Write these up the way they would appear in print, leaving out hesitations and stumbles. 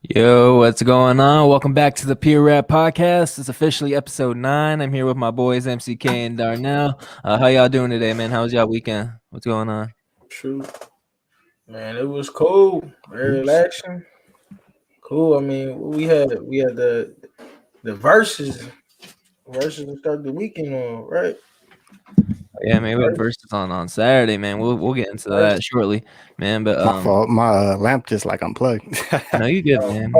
Yo, what's going on? Welcome back to the Peer Rap Podcast. It's officially episode 9. I'm here with my boys MCK and Darnell. How y'all doing today, man? How was y'all weekend? What's going on? True. Man, it was cool. Very relaxing. Cool. I mean, we had the verses to start the weekend on, right? Yeah, man, we had Verzuz on Saturday, man. We'll get into that shortly, man. But My fault. My lamp just like unplugged. no, you good, man.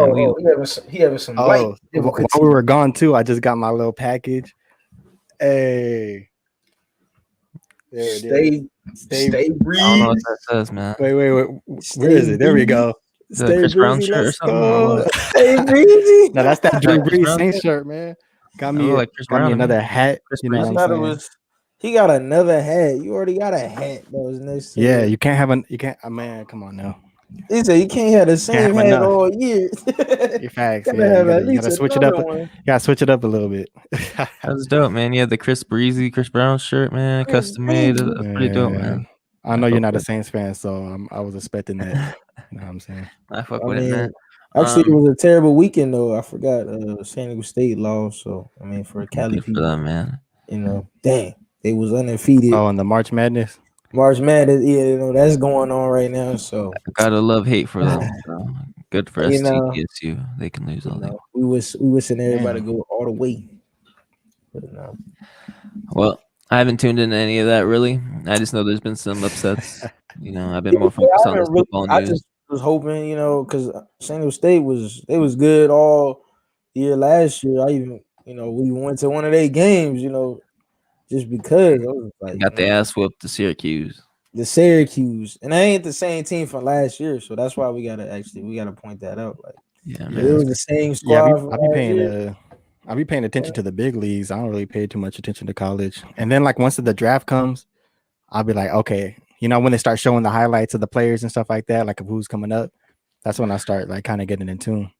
He having some light while we were gone too, I just got my little package. Hey, there it is. Stay breezy. I don't know what that says, man. Wait. Where is it? There we go. Stay Chris Brown shirt or something? Go. Stay breezy. No, that's that Drew Brees Saints shirt, man. Got me, got me another hat. You know what I'm saying? He got another hat. You already got a hat that was next to you can't have you can't. Man, come on now. He said you can't have the same hat all year. Your facts. You gotta switch it up. You gotta switch it up a little bit. That's dope, man. You had the Chris Brown shirt, man, custom made. That's pretty dope, man. I know you're not a Saints fan, so I was expecting that. You know what I'm saying? I fuck with it, man. Actually, it was a terrible weekend though. I forgot San Diego State lost. So I mean, for Cali people, that, man. You know, dang, they was undefeated. Oh, and the March Madness. Yeah, that's going on right now. So gotta love hate for them. So good for STSU. They can lose all that. We wishing everybody go all the way. But no. Well, I haven't tuned into any of that really. I just know there's been some upsets. You know, I've been more focused on this football news. I just was hoping, you know, because San Diego State was good all year last year. I even, we went to one of their games, just because I was like, got the ass whooped to Syracuse. And I ain't the same team from last year, so that's why we gotta point that out. Like, man. It was the same squad. I'll be paying attention to the big leagues. I don't really pay too much attention to college. And then like once the draft comes, I'll be like, okay, when they start showing the highlights of the players and stuff like that, like of who's coming up, that's when I start like kind of getting in tune.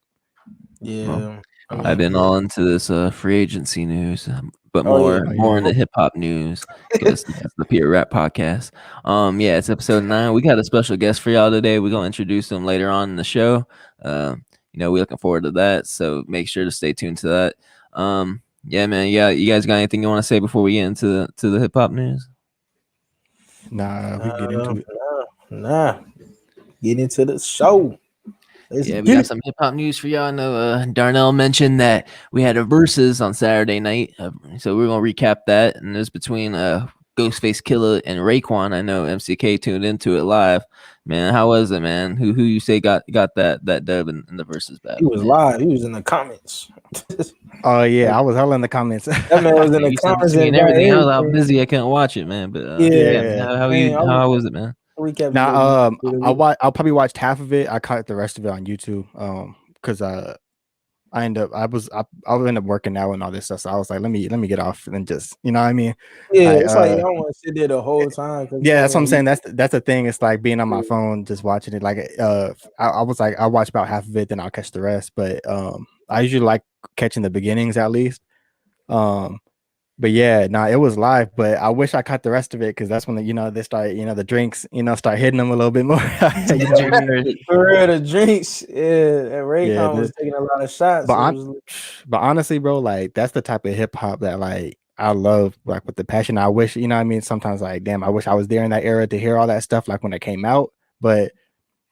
Yeah, I've been all into this free agency news. But more in the hip hop news because it's the Peer Rap Podcast. It's episode 9. We got a special guest for y'all today. We're gonna introduce him later on in the show. We're looking forward to that. So make sure to stay tuned to that. Yeah, man. Yeah, you guys got anything you want to say before we get into the hip hop news? Nah, we get into it. Nah, get into the show. We got some hip hop news for y'all. I know Darnell mentioned that we had a Verzuz on Saturday night, so we're gonna recap that. And it's between Ghostface, Killah, and Raekwon. I know MCK tuned into it live. Man, how was it, man? Who you say got that dub in the Verzuz battle? He was live. He was in the comments. Oh yeah, I was hella in the comments. That man was in the comments and everything. I was busy. I couldn't watch it, man. But how was it, man? Now, I'll probably watched half of it. I caught the rest of it on YouTube. Because I end up working out and all this stuff. So I was like, let me get off and just, you know what I mean? Yeah, it's like you don't want to sit there the whole time. Yeah, that's what I'm saying. That's the thing. It's like being on my phone, just watching it. Like, I was like, I'll watch about half of it, then I'll catch the rest. But I usually like catching the beginnings at least. But yeah, it was live, but I wish I caught the rest of it because that's when they start, the drinks, start hitting them a little bit more. For real, the drinks, and Raekwon was taking a lot of shots. But honestly, bro, like that's the type of hip hop that like I love, like with the passion. I wish, sometimes like, damn, I wish I was there in that era to hear all that stuff, like when it came out. But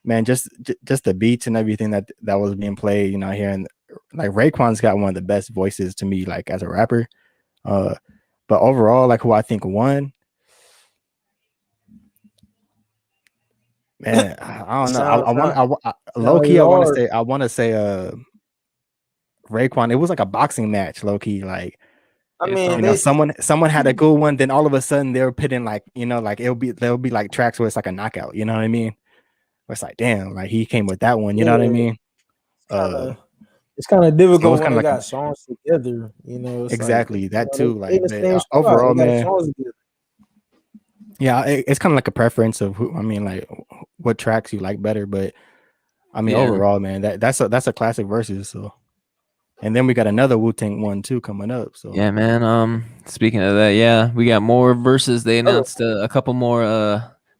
man, just the beats and everything that was being played, hearing like Raekwon's got one of the best voices to me, like as a rapper. But overall, like who I think won, man, I don't know. Low key, I want to say Raekwon. It was like a boxing match, low key. Like, I mean, someone had a good one, then all of a sudden they were pitting like, like there'll be like tracks where it's like a knockout. You know what I mean? Where it's like, damn, like he came with that one. You know what I mean? It's kind of difficult when they got songs together, exactly like, that too. Like overall, man. Yeah, it's kind of like a preference of who. I mean, like what tracks you like better, but I mean, overall, man, that's a classic Verzuz. So, and then we got another Wu-Tang one too coming up. So yeah, man. Speaking of that, we got more Verzuz. They announced a couple more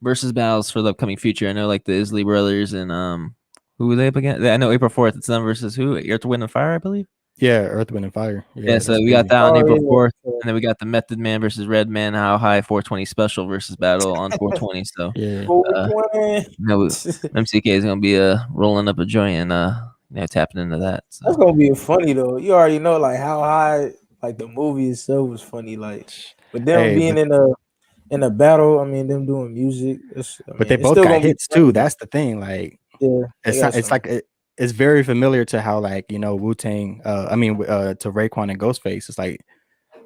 Verzuz battles for the upcoming future. I know, like the Isley brothers and Who were they up against? I know April 4th. It's them versus who? Earth, Wind, and Fire, I believe. Yeah, Earth, Wind, and Fire. Yeah, so we got that on April 4th, and then we got the Method Man versus Redman, How High 420 special versus battle on 420. So yeah, 420. MCK is gonna be rolling up a joint and tapping into that. So. That's gonna be funny though. You already know like How High, like the movie itself was funny, like, but them being in a battle, I mean, them doing music. But they both got hits too. That's the thing. Like, yeah, it's like it's very familiar to how, like, you know, Wu-Tang. To Raekwon and Ghostface. It's like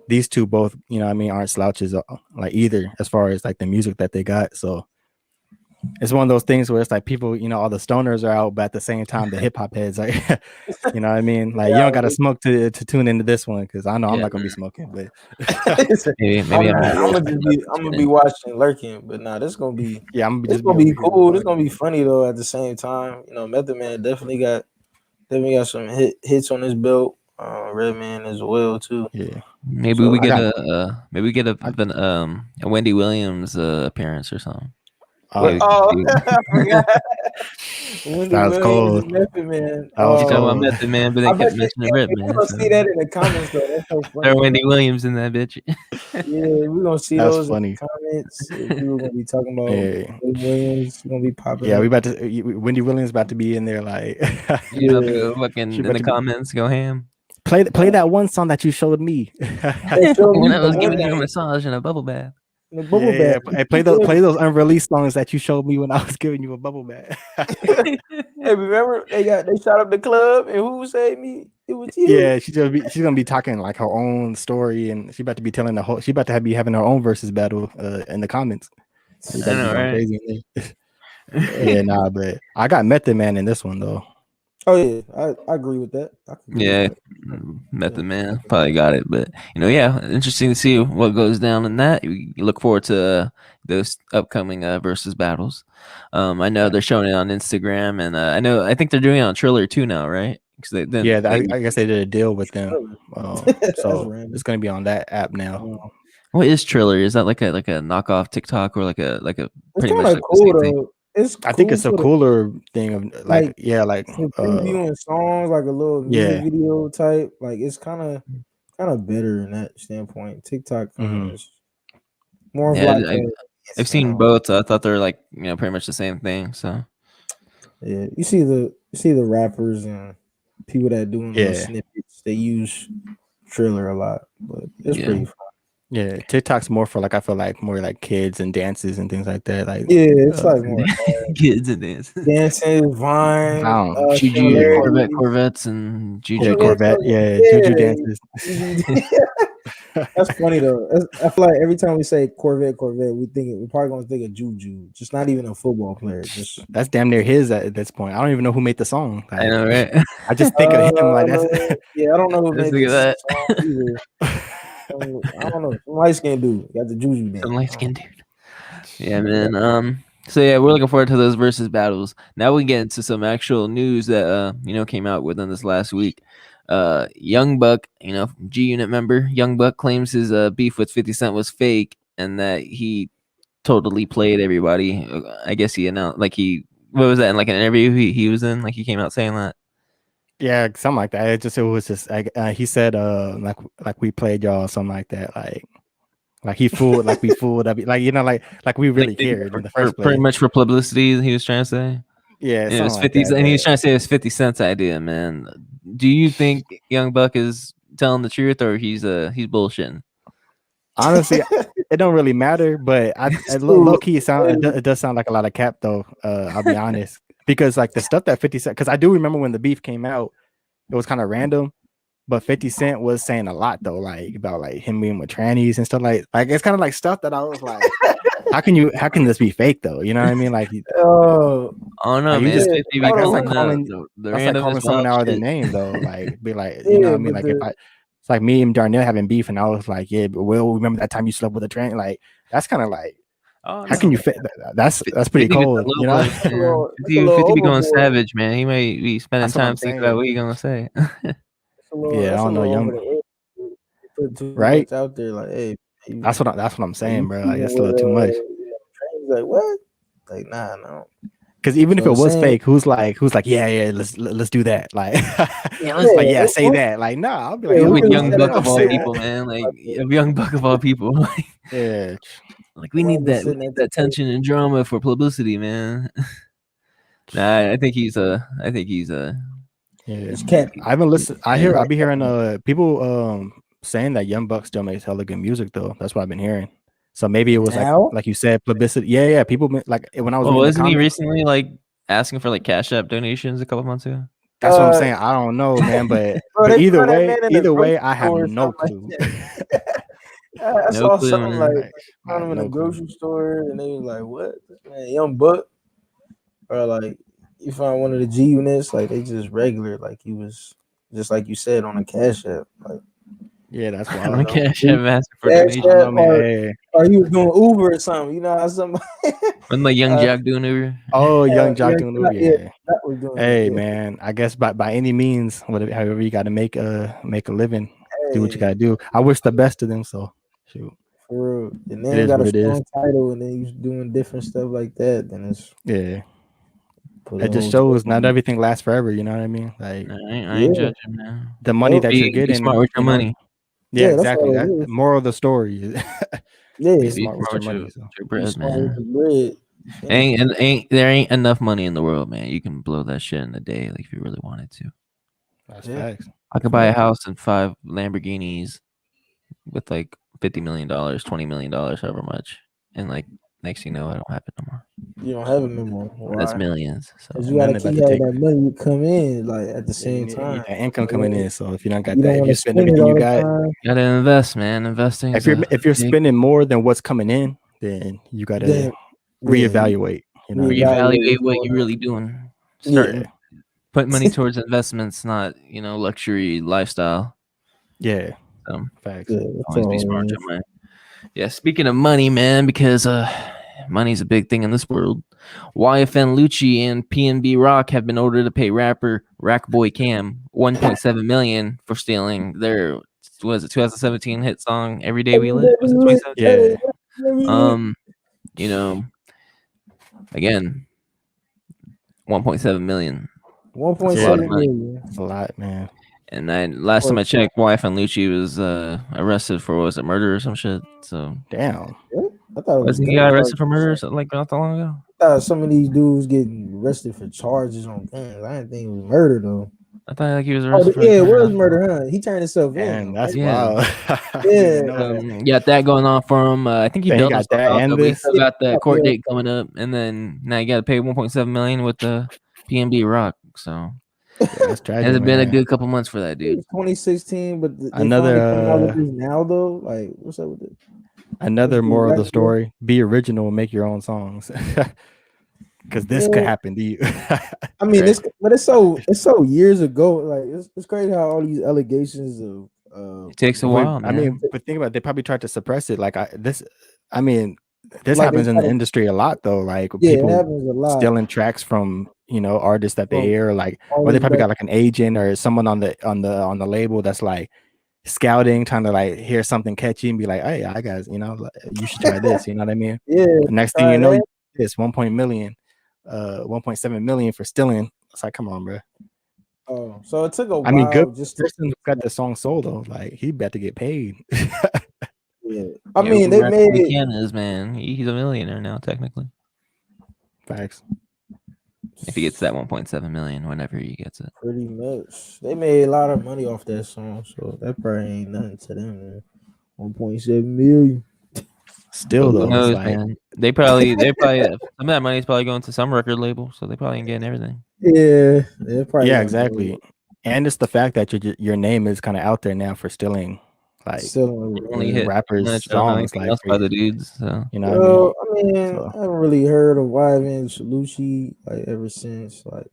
these two both, you know, I mean, aren't slouches like either as far as like the music that they got. So it's one of those things where it's like people, you know, all the stoners are out, but at the same time, the hip hop heads, like, you know what I mean? Like, you don't got to smoke to tune into this one because I know I'm not gonna be smoking, but maybe I'm gonna be watching, lurking, but nah, this gonna be it's gonna be cool. It's gonna be funny though. At the same time, you know, Method Man definitely got some hits on his belt. Redman as well too. Yeah, maybe we get a Wendy Williams appearance or something. I forgot. That was cold. Method Man. You talking about Method Man, but they kept mentioning Redman. We're gonna see that in the comments though. That's so funny. There's Wendy Williams in that bitch. Yeah, we're gonna see those in the comments. People gonna be talking about Wendy Williams. Gonna be popping. Yeah, Wendy Williams about to be in there, like fucking in the comments, go ham. Play that one song that you showed me. When I was giving you a massage in a bubble bath. Yeah. Hey, play those unreleased songs that you showed me when I was giving you a bubble bath. Hey, remember they shot up the club and who saved me? It was you. Yeah, she's gonna be talking like her own story, and she about to be telling she about to be having her own versus battle in the comments. I know, right? Crazy. Yeah, nah, but I got Method Man in this one though. Oh yeah, I agree with that. Method Man probably got it, but interesting to see what goes down in that. You look forward to those upcoming versus battles. I know they're showing it on Instagram, and I think they're doing it on Triller too now, right? I guess they did a deal with them, so it's gonna be on that app now. What is Triller? Is that like a knockoff TikTok or like a pretty much cool though? I think it's a cooler thing of previewing songs, like a little music video type. Like it's kind of better in that standpoint. TikTok is more of like I've seen both. I thought they're like pretty much the same thing. So yeah, you see the rappers and people that doing little snippets. They use Triller a lot, but it's pretty fun. Yeah, TikTok's more for like I feel like more like kids and dances and things like that. Like it's like more kids and dances, Vine, Juju Corvettes and Juju Corvette, Juju dances. That's funny though. I feel like every time we say Corvette, we're probably gonna think of Juju. Just not even a football player. That's damn near his at this point. I don't even know who made the song. Like, I know, right? I just think of him like that's. I don't know who made that song either. I don't know. Some light skinned dude got the Juju name. Some light skinned dude. Yeah, man. So yeah, we're looking forward to those versus battles. Now we get into some actual news that came out within this last week. Young Buck, G Unit member, Young Buck claims his beef with 50 Cent was fake and that he totally played everybody. I guess he announced what was that in like an interview he was in? Like he came out saying that. Yeah, something like that. It was just he said like we played y'all, something like that. Like he fooled, like we fooled up, like we really cared in the first place. Pretty much for publicity, he was trying to say. Yeah, it was 50, and he was trying to say it was 50 Cent's idea, man. Do you think Young Buck is telling the truth or he's bullshitting? Honestly, it don't really matter, but low key it does sound like a lot of cap though. I'll be honest. Because like the stuff that 50 Cent, because I do remember when the beef came out, it was kind of random, but 50 Cent was saying a lot though, like about like him being with trannies and stuff like it's kind of like stuff that I was like, how can this be fake though? You know what I mean? Like, oh no, man, that's like calling someone out of their name though, like be like, you know what I mean? Like it's like me and Darnell having beef, and I was like, yeah, but we'll remember that time you slept with a tranny. Like that's kind of like. Oh, how can you fit that? That's pretty cold, you know. 50 be going savage, man. He may be spending time thinking about what he's gonna say. I don't know, Young. Right out there, like, hey, that's what I'm saying, bro. Like that's a little too much. Like what? Like nah, no. Because even if it was fake, who's like, yeah, let's do that. Like, say that. Like, nah, I'll be like, with Young Buck of all people, man. Like, Young Buck of all people. Like, yeah, like we need that tension and drama for publicity, man. Nah, I think he's yeah. I haven't listened. I'll be hearing people saying that Young Buck still makes hella good music though. That's what I've been hearing. So maybe it was like you said, publicity. Yeah. People like when I was. Wasn't he recently like asking for like Cash App donations a couple months ago? That's what I'm saying. I don't know, man, but either way, I have no clue. I saw something like found him in a grocery store, and they was like, "What, man, Young Buck?" Or like you find one of the G units, like they just regular, like he was just like you said on a Cash App, like. Yeah, that's why on Cash App asking for donation. Or he was doing Uber or something, you know how somebody. When like Young Jock doing Uber. Oh, Young Jock doing Uber. Yeah. That was doing hey, man, I guess by any means, however you got to make a living, do what you got to do. I wish the best to them. So shoot. For real. And then got a strong title, and then he's doing different stuff like that. Then it's it just shows not everything lasts forever. You know what I mean? Like I ain't judging, man. The money that you're getting, be smart with your money. Yeah, exactly. That's the moral of the story. Be smart with your money. Your bread, man. There ain't enough money in the world, man. You can blow that shit in a day, like if you really wanted to. That's facts. I could buy a house and 5 Lamborghinis with like $50 million, $20 million, however much, and like next thing you know, I don't have it no more. You don't have it no more. Why? That's millions. So you gotta keep having that money come in, like at the same time. That income coming in. So if you don't got that, if you spend everything you got, gotta invest, man. Investing. If you're spending more than what's coming in, then you gotta reevaluate. You know, reevaluate what you're really doing. Put money towards investments, not luxury lifestyle. Yeah. Facts. Always be smart. Yeah. Speaking of money, man, because money's a big thing in this world. YFN Lucci and PNB Roc have been ordered to pay rapper Rackboy Cam $1.7 million for stealing their 2017 hit song "Every Day We Live." Was it 2017? Yeah. Again, 1.7 million. 1.7 million. That's a lot, man. And last time I checked, YFN Lucci was arrested for murder or some shit. So damn. I thought he got arrested for murder or something like not that long ago. I thought some of these dudes getting arrested for charges on guns. I didn't think it was murder though. I thought like he was arrested. It was murder, huh? He turned himself in. That's wild. That going on for him. I think he built got that and we still got the court date coming up, and then now you got to pay 1.7 million with the PNB Roc. So that's tragic. It's been a good couple months for that dude. 2016, but another now though, like what's up with it? Another moral of the story: be original and make your own songs, because this could happen to you. I mean, it's so years ago. Like it's crazy how all these allegations of it takes a while. Man. I mean, but think about it, they probably tried to suppress it. Like this happens in the industry a lot though. Like people happens a lot. Stealing tracks from artists that they hear, like, or they probably got like an agent or someone on the label that's like scouting, trying to like hear something catchy and be like, hey, I guys, you should try this. You know what I mean? Yeah. The next thing you know, it's 1.7 million for stealing. It's like, come on, bro. Oh, so it took a while. I mean, good person who got the song sold though. Like he about to get paid. Yeah. I mean, they made it. Man, he's a millionaire now, technically. Facts. If he gets that 1.7 million, whenever he gets it. Pretty much. They made a lot of money off that song, so that probably ain't nothing to them, man. 1.7 million. Still though, knows, man. They probably some of that money is probably going to some record label, so they probably ain't getting everything. Yeah, exactly. And it's the fact that your name is kind of out there now for stealing, like only hit rappers' songs, like by the dudes. So. I haven't really heard of YFN Lucci like ever since like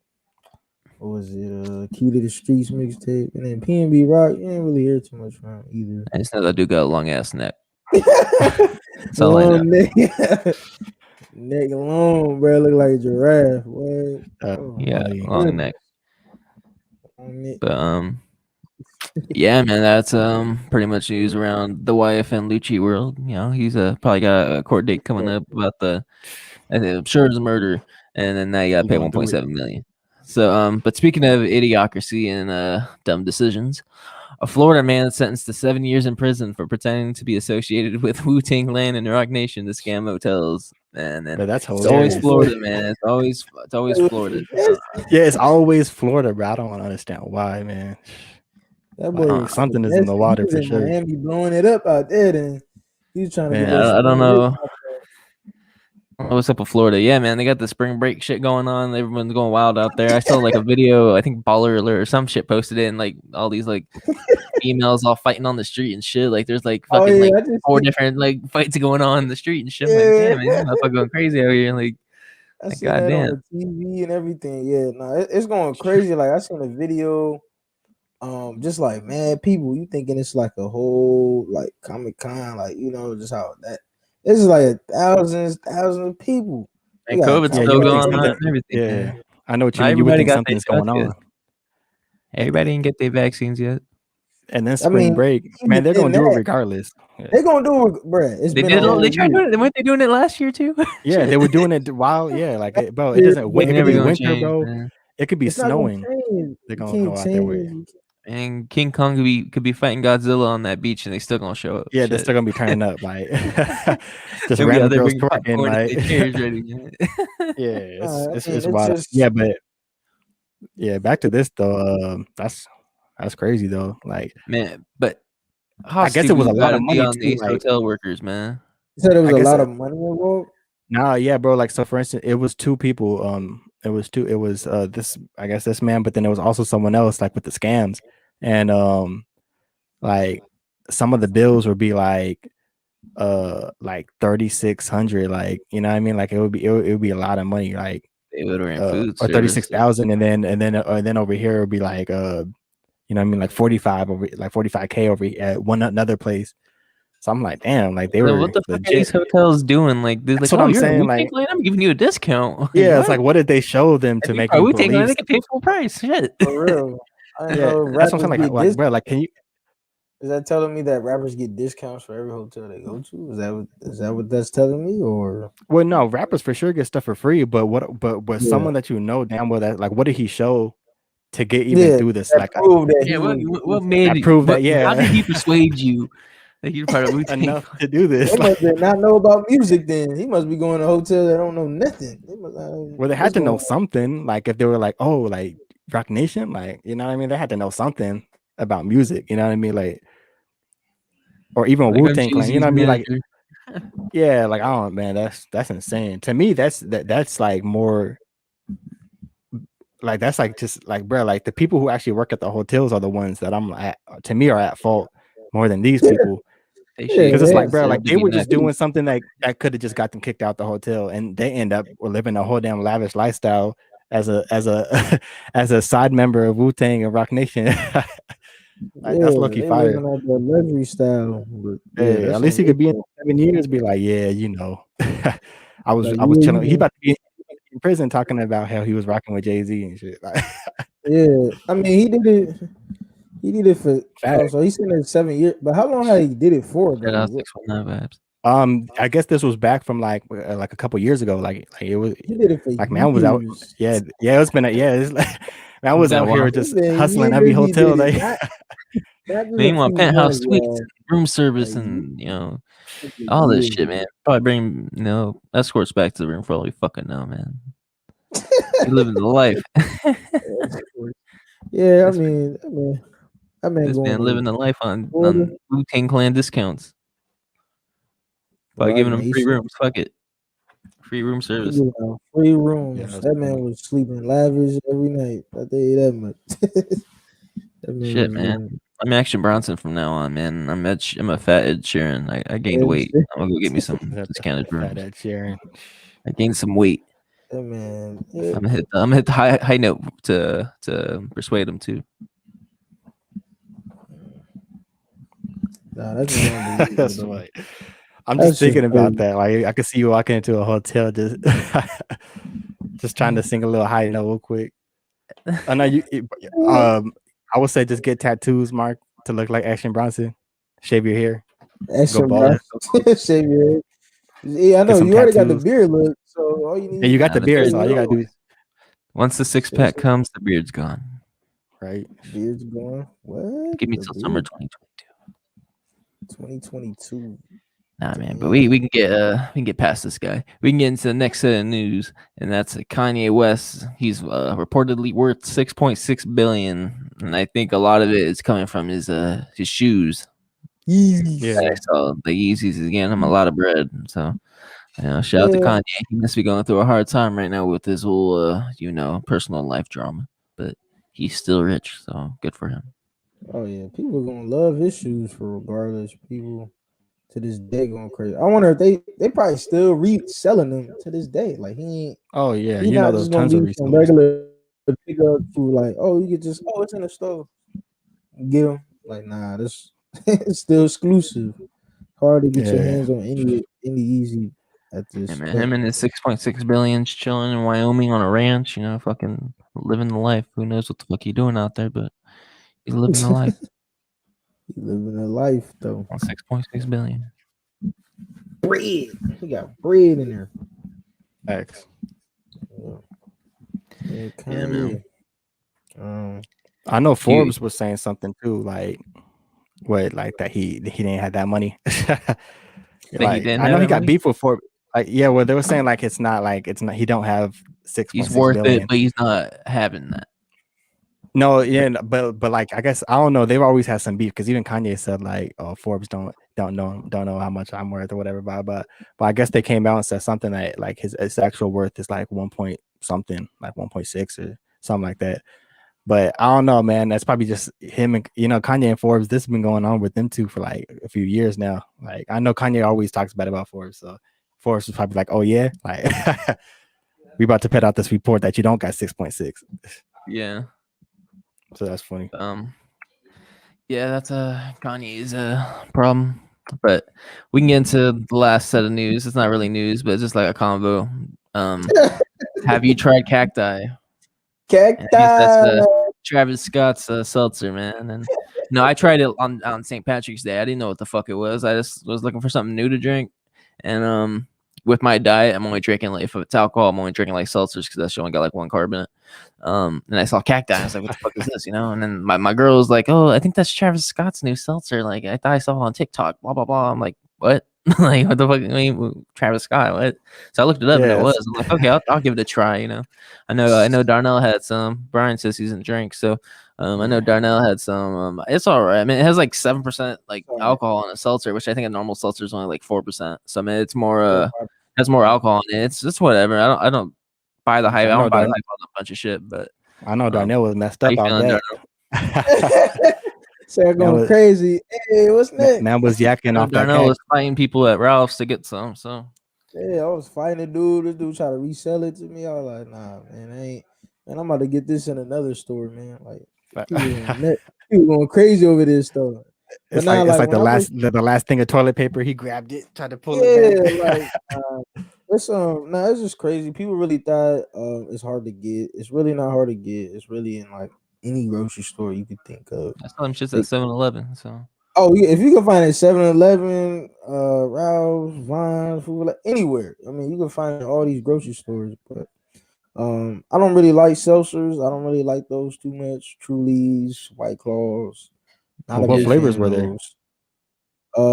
what was it? Key to the Streets mixtape, and then PNB Roc. You didn't really hear too much from him either. I just know that dude got a long ass neck. That's all I know. Neck long, bro. Look like a giraffe. What? Long neck. But yeah, man, that's pretty much news around the YFN Lucci world. He's probably got a court date coming up about I'm sure it's a murder. and then now you got to pay 1.7 million. So, but speaking of idiocracy and dumb decisions, a Florida man sentenced to 7 years in prison for pretending to be associated with Wu-Tang Clan and Roc Nation to scam hotels. And then that's it's always Florida, man. It's always Florida. Yeah, it's always Florida, bro. I don't understand why, man. That boy, something is in the water for sure. Miami blowing it up out there, then he's trying to get us. I don't know. What's up with Florida? Yeah, man, they got the spring break shit going on. Everyone's going wild out there. I saw like a video, I think Baller Alert or some shit posted it, and like all these like females all fighting on the street and shit. Like there's like fucking like 4 different like fights going on in the street and shit. I'm like, yeah, man, I'm fucking going crazy out here. Like, I seen that on the TV and everything. Yeah, no, it's going crazy. Like I seen a video. Just like mad people, you thinking it's like a whole like Comic-Con, like just how that. This is like thousands of people. And COVID's still going on and everything. Yeah, I know what you mean. You would think something's going on. Everybody didn't get their vaccines yet. And then spring break, man, they're gonna do it regardless. They're gonna do it, bro. They tried doing it. Weren't they doing it last year too? Yeah, they were doing it while. Yeah, like bro, it doesn't. It could be winter, bro. Man. It could be snowing. They're gonna go out there with. And King Kong could be fighting Godzilla on that beach, and they still gonna show up. Yeah, they're still gonna be turning up, like just random girls twerking, like yeah, it's wild. Yeah, but yeah, back to this though. That's crazy though. Like, man, but I guess it was a lot of money on too, these hotel workers, man. You said it was a lot of money involved. Nah, yeah, bro. Like, so for instance, it was 2 people. It was this, I guess, this man, but then there was also someone else, like with the scams, and like some of the bills would be like 3,600, like, you know what I mean, like it would be a lot of money, like food or 36,000, and then over here it would be like you know what I mean, like 45K over at another place. So I'm like, damn, like they were. What the fuck are these hotels doing? Like, that's what I'm saying. Like, I'm giving you a discount. Yeah, it's like, what did they show them to make you believe? They can pay full price. Shit. For real. Yeah, that's what I'm saying. Like, bro, like, can you? Is that telling me that rappers get discounts for every hotel they go to? Is that what that's telling me? Or well, no, rappers for sure get stuff for free. But someone that you know damn well, that like, what did he show to get even through this? Like, what made it prove that? Yeah, how did he persuade you? That you're part of Wu-Tang enough to do this. He must not know about music. Then he must be going to a hotel that don't know nothing. Well, they had to know something. Like if they were like, oh, like Roc Nation, like, you know what I mean. They had to know something about music. You know what I mean, like, or even like Wu-Tang Clan. You know what I mean, like, yeah, like I don't, man. That's insane. To me, that's like more. Like that's like just like, bro, like the people who actually work at the hotels are the ones that to me are at fault more than these people. Because it's like, bro, like they were just doing something that could have just got them kicked out the hotel, and they end up living a whole damn lavish lifestyle as a as a side member of Wu-Tang and Roc Nation. Like, that's lucky fire. The luxury style. Hey, at least he could be in 7 years, be like, yeah, you know, I was chilling. He about to be in prison talking about how he was rocking with Jay-Z and shit. Like, yeah, I mean, he did it. He did it for so he's in 7 years. But how long had he did it for? I guess this was back from like a couple years ago. Like it was. He did it for like man was out. Yeah, it's been it's like man was out here just hustling every hotel. Like, meanwhile, penthouse suites, room service, and all this shit, man. Probably bring escorts back to the room for all we fucking know, man. You living the life. Yeah, I mean, this man living the life on Wu-Tang Clan discounts by giving them free rooms. Fuck it, free room service. Free rooms. Yeah, that man was sleeping lavish every night. I tell you that much. Shit, man. I'm Action Bronson from now on, man. I'm a fat Ed Sheeran. I gained weight. I'm gonna go get me some discounted rooms. Ed Sheeran. I gained some weight. Yeah, man. Yeah. I'm gonna hit the high note to persuade him to. Nah, that's right. I'm just thinking about that. Like I could see you walking into a hotel just trying to sing a little high note real quick. I know you. I would say just get tattoos, Mark, to look like Action Bronson. Shave your hair. Action Bronson. Shave your hair. Yeah, I know you already got the beard look, So all you need. And you got the beard, so all you gotta do is once the 6-pack comes, the beard's gone. Right. Beard's gone. What? Give me till summer 2022. 2022. Nah, man, but we can get past this guy. We can get into the next set of news, and that's Kanye West. He's reportedly worth $6.6 billion, and I think a lot of it is coming from his shoes. Yeah. So the Yeezys is getting him a lot of bread. So shout out to Kanye. He must be going through a hard time right now with his whole personal life drama, but he's still rich, so good for him. Oh yeah, people are gonna love his shoes for regardless. People to this day going crazy. I wonder if they probably still reselling them to this day. Like he ain't. Oh yeah, he not just gonna be some regular pickup food. Like you could just it's in the store. Get them. Like nah, this it's still exclusive. Hard to get your hands on any easy at this. Yeah, man, him and his 6.6 billion chilling in Wyoming on a ranch. Fucking living the life. Who knows what the fuck he doing out there, but he's living the life. He living a life though. On 6.6 billion. Bread. He got bread in there. X. Yeah, Kanye. I know Forbes was saying something too, like that he didn't have that money. Like I know he got beef with Forbes. Like well they were saying like it's not he don't have 6.6 He's worth billion. it, but he's not having that. No, yeah, but like I guess I don't know. They've always had some beef because even Kanye said like, "Oh, Forbes don't know how much I'm worth or whatever." But I guess they came out and said something that like his actual worth is like 1 point something, like 1.6 or something like that. But I don't know, man. That's probably just him and Kanye and Forbes. This has been going on with them two for like a few years now. Like I know Kanye always talks bad about Forbes, so Forbes was probably like, "Oh yeah, like we about to put out this report that you don't got 6.6." Yeah. So that's funny. Yeah, that's Kanye's problem. But we can get into the last set of news. It's not really news, but it's just like a combo. Have you tried Cacti? Cacti. That's Travis Scott's seltzer, man. And I tried it on St. Patrick's Day. I didn't know what the fuck it was. I just was looking for something new to drink. And with my diet, I'm only drinking if it's alcohol, I'm only drinking like seltzers because that's only got like 1 carb in it. And I saw Cacti. I was like, what the fuck is this? And then my girl was like, oh, I think that's Travis Scott's new seltzer. Like, I thought I saw it on TikTok, blah, blah, blah. I'm like, what? Like, what the fuck? I mean, Travis Scott, what? So I looked it up and it was. I'm like, okay, I'll give it a try, I know Darnell had some. Brian says he doesn't drink. So I know Darnell had some. It's all right. I mean, it has like 7% like alcohol in a seltzer, which I think a normal seltzer is only like 4%. So I mean, it's more has more alcohol in it. It's just whatever. I don't buy the hype. I don't buy the hype on a bunch of shit. But I know Darnell was messed up on that. So going crazy. Hey, what's next? Man was yakking off. Darnell was fighting people at Ralph's to get some. So yeah, I was fighting a dude. This dude tried to resell it to me. I was like, nah, man, I'm about to get this in another store, man. Like people going crazy over this store. It's like the last thing of toilet paper. He grabbed it, tried to pull it back. It's just crazy. People really thought it's hard to get. It's really not hard to get. It's really in like any grocery store you could think of. I saw them shits at 7-Eleven. So if you can find it 7-Eleven, Ralph's, Vine, food, like anywhere. I mean, you can find all these grocery stores, but I don't really like seltzers. I don't really like those too much. Trulies, White Claws. What flavors were there?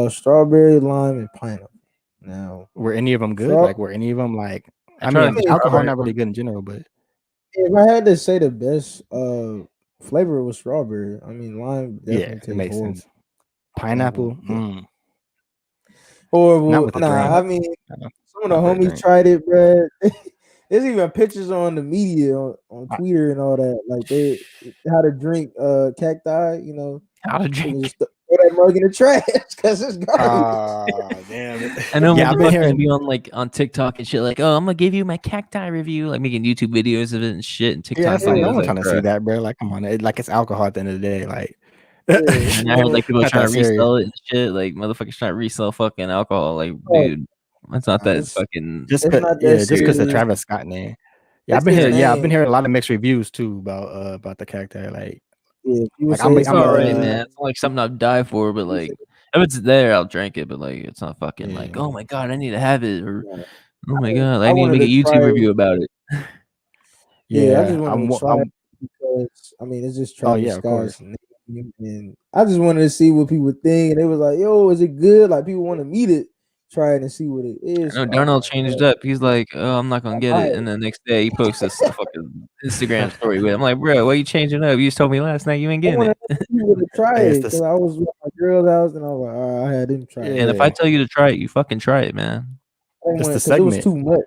Strawberry, lime, and pineapple. Now, were any of them good? Like, were any of them like? I mean, alcohol not really good in general, but if I had to say the best flavor was strawberry. I mean, lime definitely makes horrible. sense. Pineapple, horrible. Nah, I mean, some of the homies tried it, bro. There's even pictures on the media on Twitter and all that, like how to drink Cacti. How to drink. Just throw that mug in the trash because it's garbage. Damn. I know I've been hearing be on TikTok and shit like, oh, I'm gonna give you my Cacti review, like making YouTube videos of it and shit and TikTok. Yeah, it's like no one trying to see that, bro. Like, come on, it's alcohol at the end of the day. Like, and I heard like people trying to resell it and shit. Like motherfuckers trying to resell fucking alcohol. Like, dude, it's not that fucking just because of Travis Scott name. Yeah, I've been hearing a lot of mixed reviews too about the Cacti. Like, it's all right, man. It's like something I'd die for, but like if it's there, I'll drink it. But like, it's not fucking like, oh my god, I need to have it. Or Oh my god! I need to make a YouTube review about it. Yeah, I just wanted to try it because it's just Travis Scott's name, and I just wanted to see what people think. And they was like, "Yo, is it good?" Like people want to meet it, try it, and see what it is. I know Darnell changed up. He's like, "Oh, I'm not gonna get it," and the next day he posts this fucking Instagram story with. I'm like, "Bro, why are you changing up? You just told me last night you ain't getting it." To try it because I was with my girl's house, and I was like, I didn't try it. And if I tell you to try it, you fucking try it, man. It's the segment. It was too much.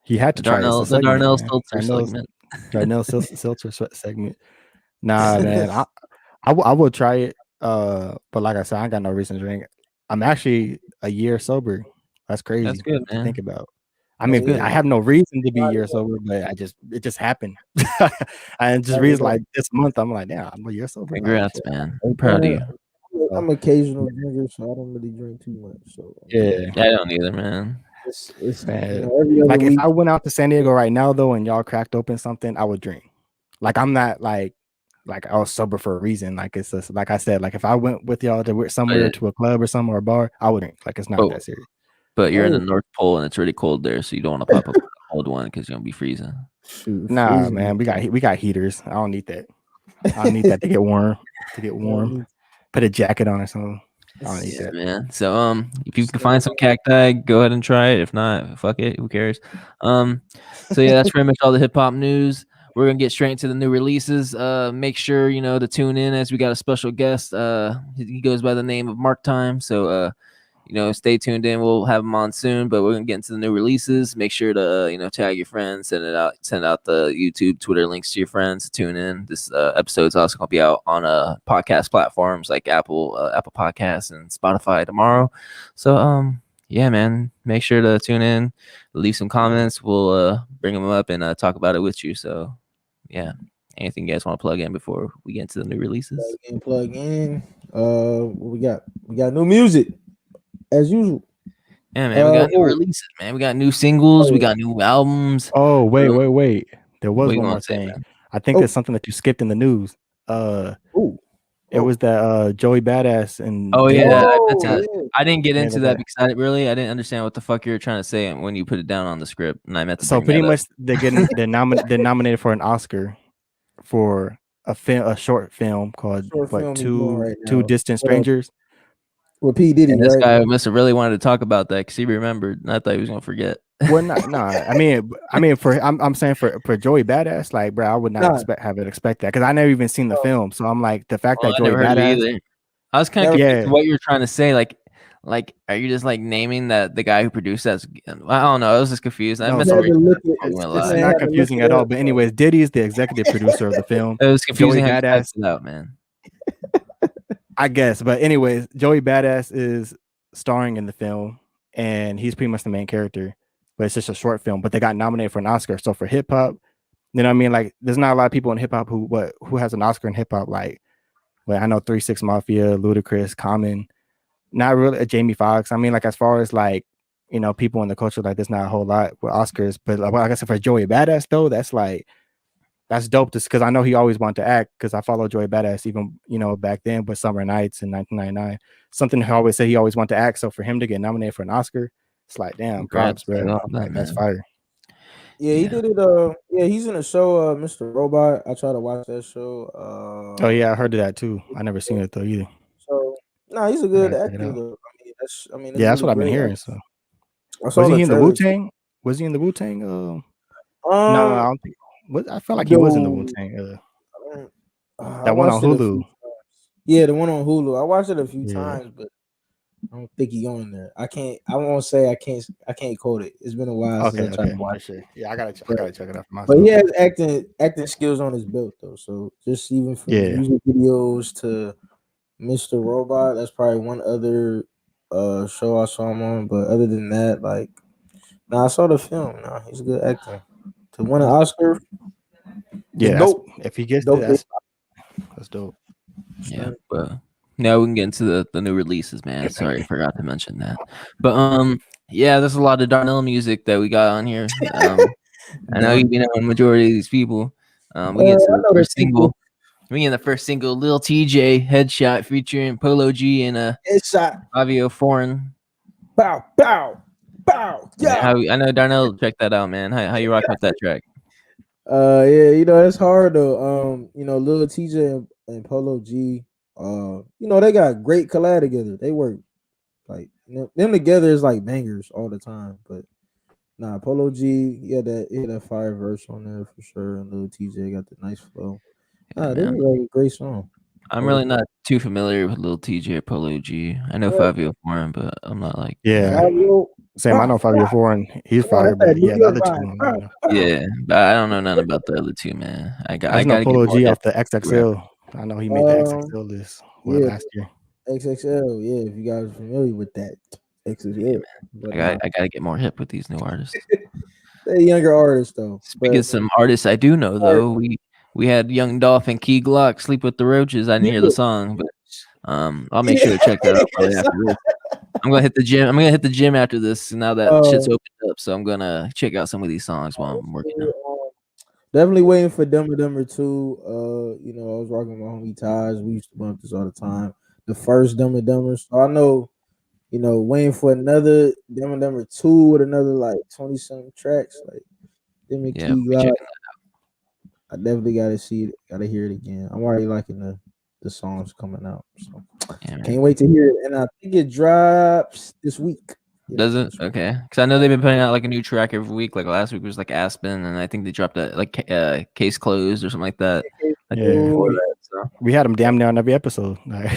He had to try the Darnell Seltzer segment. Darnell Seltzer segment. Nah, man, I will try it. But like I said, I ain't got no reason to drink. I'm actually a year sober. That's crazy. That's good, man. To think about. I mean, I have no reason to be a year sober, but it just happened. And just reason like this month, I'm like, yeah, I'm a year sober. Congrats, man. I'm proud of you. I'm an occasional drinker, so I don't really drink too much. So yeah, I don't either, man. It's man. Like if I went out to San Diego right now though, and y'all cracked open something, I would drink. Like I'm not like I was sober for a reason. Like it's just like I said, like if I went with y'all to somewhere to a club or somewhere or a bar, I would drink. Like it's not that serious. But you're in the North Pole and it's really cold there, so you don't want to pop up a cold one because you're gonna be freezing. Nah, man, we got heaters. I don't need that. I don't need that to get warm. Put a jacket on or something. I don't need that, man. So if you can find some cacti, go ahead and try it. If not, fuck it. Who cares? So yeah, that's pretty much all the hip hop news. We're gonna get straight into the new releases. Make sure to tune in as we got a special guest. He goes by the name of Marctime. So stay tuned in. We'll have him on soon, but we're gonna get into the new releases. Make sure to tag your friends, send out the YouTube, Twitter links to your friends. Tune in. This episode's also gonna be out on podcast platforms like Apple Podcasts and Spotify tomorrow. So yeah, man, make sure to tune in. Leave some comments. We'll bring them up and talk about it with you. So yeah. Anything you guys want to plug in before we get into the new releases? Plug in. What we got? We got new music. As usual. Yeah, man, we got new releases, man. We got new singles. We got new albums. Oh, wait. There was one more thing. I think there's something that you skipped in the news. It was that Joey Badass and I didn't get into that because I didn't understand what the fuck you were trying to say when you put it down on the script, and I meant to. So pretty much they're nominated for an Oscar for a short film called Two Distant Strangers. Well, P Diddy, and this guy must have really wanted to talk about that because he remembered. And I thought he was gonna forget. Well, no. I'm saying for Joey Badass, like, bro, I would not expect that because I never even seen the film. So I'm like, the fact that Joey Badass. I was kind of confused what you're trying to say. Like, are you just like naming that the guy who produced that? I don't know. I was just confused. It's not confusing at all. But anyways, Diddy is the executive producer of the film. It was confusing. Joey Badass out, man. I guess, but anyways, Joey Badass is starring in the film, and he's pretty much the main character. But it's just a short film. But they got nominated for an Oscar. So for hip hop, you know what I mean? Like, there's not a lot of people in hip hop who has an Oscar in hip hop. Like, I know 3 6 Mafia, Ludacris, Common, not really Jamie Foxx. I mean, like as far as like people in the culture, like there's not a whole lot with Oscars. But like I said, for Joey Badass though, that's dope just because I know he always wanted to act because I follow Joey Badass even, back then with Summer Nights in 1999. Something he always said he always wanted to act. So for him to get nominated for an Oscar, it's like, damn, props, bro. That's fire. Yeah, he did it. He's in a show, Mr. Robot. I try to watch that show. Oh, yeah, I heard of that too. I never seen it though either. So, he's a good actor though. That's what I've been hearing. So, was he in the Wu-Tang? Was he in the Wu-Tang? No, I don't think. I felt like he was in the Wu-Tang. That one on Hulu. Yeah, the one on Hulu. I watched it a few times, but I don't think he on there. I won't say I can't quote it. It's been a while since I tried to watch it. Yeah, I gotta check it out for myself. But he has acting skills on his belt though. So just even from music videos to Mr. Robot, that's probably one other show I saw him on. But other than that, like, I saw the film. He's a good actor. To win an Oscar, if he gets it, that's dope. Yeah, but now we can get into the new releases, man. Sorry, I forgot to mention that. But there's a lot of Darnell music that we got on here. I know you know the majority of these people. We get to the first single. We get the first single, Lil Tjay, Headshot, featuring Polo G and Headshot, Fivio Foreign. Bow. Bow. Yeah, I know Darnell check that out, man. How you rocking with that track? Yeah, it's hard though. Lil Tjay and Polo G, they got great collab together. They work like them together is like bangers all the time. But nah, Polo G, he had that fire verse on there for sure, and Lil Tjay got the nice flow. Nah, this is like a great song. I'm really not too familiar with Lil Tjay or Polo G. I know Fivio Foreign, but I'm not like Same, I know Fivio Foreign. He's fire, but yeah, the other two. Yeah, but I don't know nothing about the other two, man. I know Polo G off the XXL. I know he made the XXL list last year. XXL, yeah. If you guys are familiar with that, XXL. Yeah, I gotta get more hip with these new artists. They're younger artists though. Speaking of some artists I do know though, we had Young Dolph and Key Glock sleep with the Roaches. I didn't hear the song, but I'll make sure to check that out probably after this. I'm gonna hit the gym. I'm gonna hit the gym after this. Now that shit's opened up, so I'm gonna check out some of these songs while I'm working out. Definitely waiting for Dumb and Dumber 2. I was rocking with my homie Taj. We used to bump this all the time. The first Dumb and Dumber. So I know, waiting for another Dumb and Dumber 2 with another like 20-something tracks. Like them and Key Glock. I definitely gotta see it, gotta hear it again. I'm already liking the songs coming out. So can't wait to hear it. And I think it drops this week. Does it? Okay. Because I know they've been putting out like a new track every week. Like last week was like Aspen, and I think they dropped a like Case Closed or something like that. We had them damn near on every episode. That's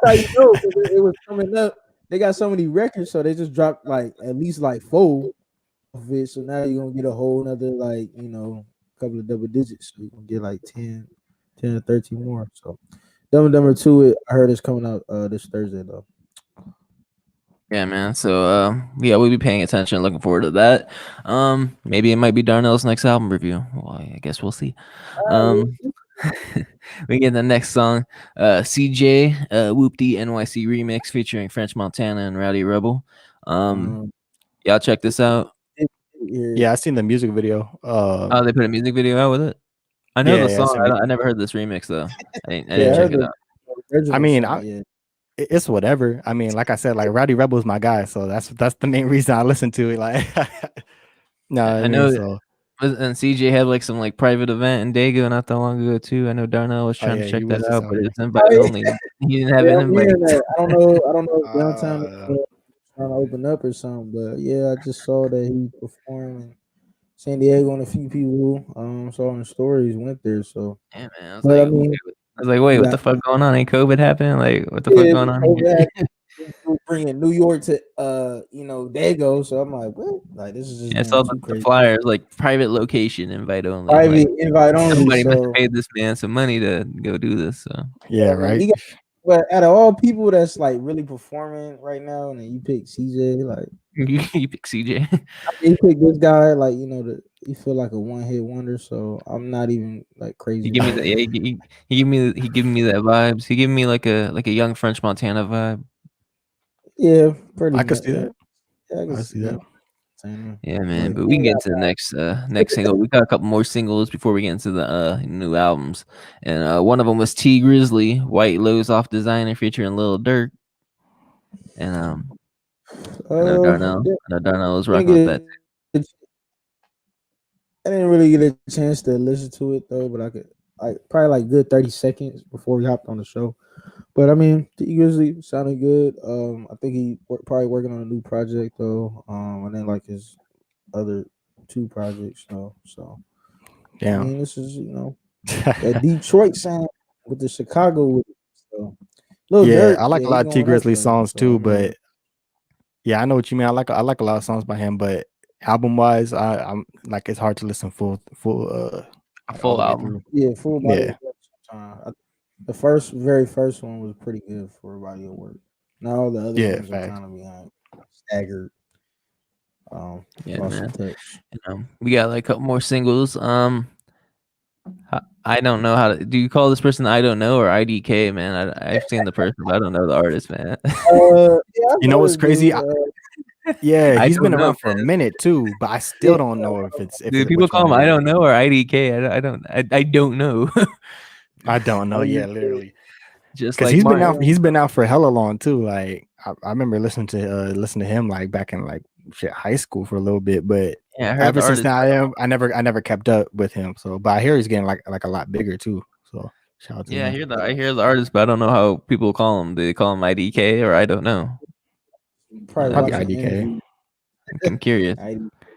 how you know, it was coming up. They got so many records, so they just dropped like at least like 4 of it. So now you're gonna get a whole nother like couple of double digits. So you're gonna get like 10 or 13 more. So Dumb and Dumber 2, I heard it's coming out this Thursday though. Yeah, man. So we'll be paying attention. Looking forward to that. Maybe it might be Darnell's next album review. Well, I guess we'll see. We get the next song, CJ Whoopty NYC remix featuring French Montana and Rowdy Rebel. Y'all check this out. Yeah, I seen the music video. They put a music video out with it. I know the song. I never heard this remix though. I didn't check it out. I mean, it's whatever. I mean, like I said, like Rowdy Rebel is my guy, so that's the main reason I listen to it. Like, no, I know. So. And CJ had like some like private event in Dago not that long ago too. I know Darnell was trying to check that out, but it's invite only. He didn't have an invite. I don't know if downtown trying to open up or something, but yeah, I just saw that he performed in San Diego and a few people saw in the stories went there. So yeah, man. I was like, wait, what the fuck going on? Ain't COVID happening? Like, what the fuck going on here? Bringing New York to Dago, so I'm like, what? Like this is just I saw the flyers like private location invite only. Private invite only. Somebody must have paid this man some money to go do this. So yeah, right. But out of all people that's like really performing right now, and then you pick CJ, like you pick CJ. You pick this guy, like you feel like a one-hit wonder. So I'm not even like crazy. He give me that. Yeah, he giving me that vibes. He giving me like a young French Montana vibe. Yeah, pretty. I could see that. Yeah, I can see that. Yeah, man. But we can get into the next single. We got a couple more singles before we get into the new albums. And one of them was T Grizzley, White Lows Off Designer featuring Lil Durk. And I know Darnell was rocking with that. I didn't really get a chance to listen to it though, but I could probably like good 30 seconds before we hopped on the show. But I mean, T Grizzley sounded good. I think he probably working on a new project though. And then like his other 2 projects though. So yeah, I mean, this is a Detroit sound with the Chicago. So Durk, I like a lot of T Grizzley songs too. But yeah, I know what you mean. I like a lot of songs by him, but album wise, I'm like it's hard to listen full album. Yeah, full body. Yeah. The very first one was pretty good for a body of work. Now all the other ones are kind of behind, staggered. Man. We got like a couple more singles. I don't know how to. Do you call this person I don't know or IDK, man? I've seen the person, but I don't know the artist, man. You know what's crazy? He's been around for a minute too, but I still don't know if it's. Dude, people call him I don't know or IDK. I don't know. I don't know. Yeah, literally. Just because he's been out for hella long too. Like I remember listening to him like back in like high school for a little bit, but Yeah, I heard ever the since artist. then I never kept up with him. So, but I hear he's getting like a lot bigger too. So shout out to Yeah, him. I hear the artist, but I don't know how people call him. Do they call him IDK or I don't know? Probably Probably watching IDK. I'm curious.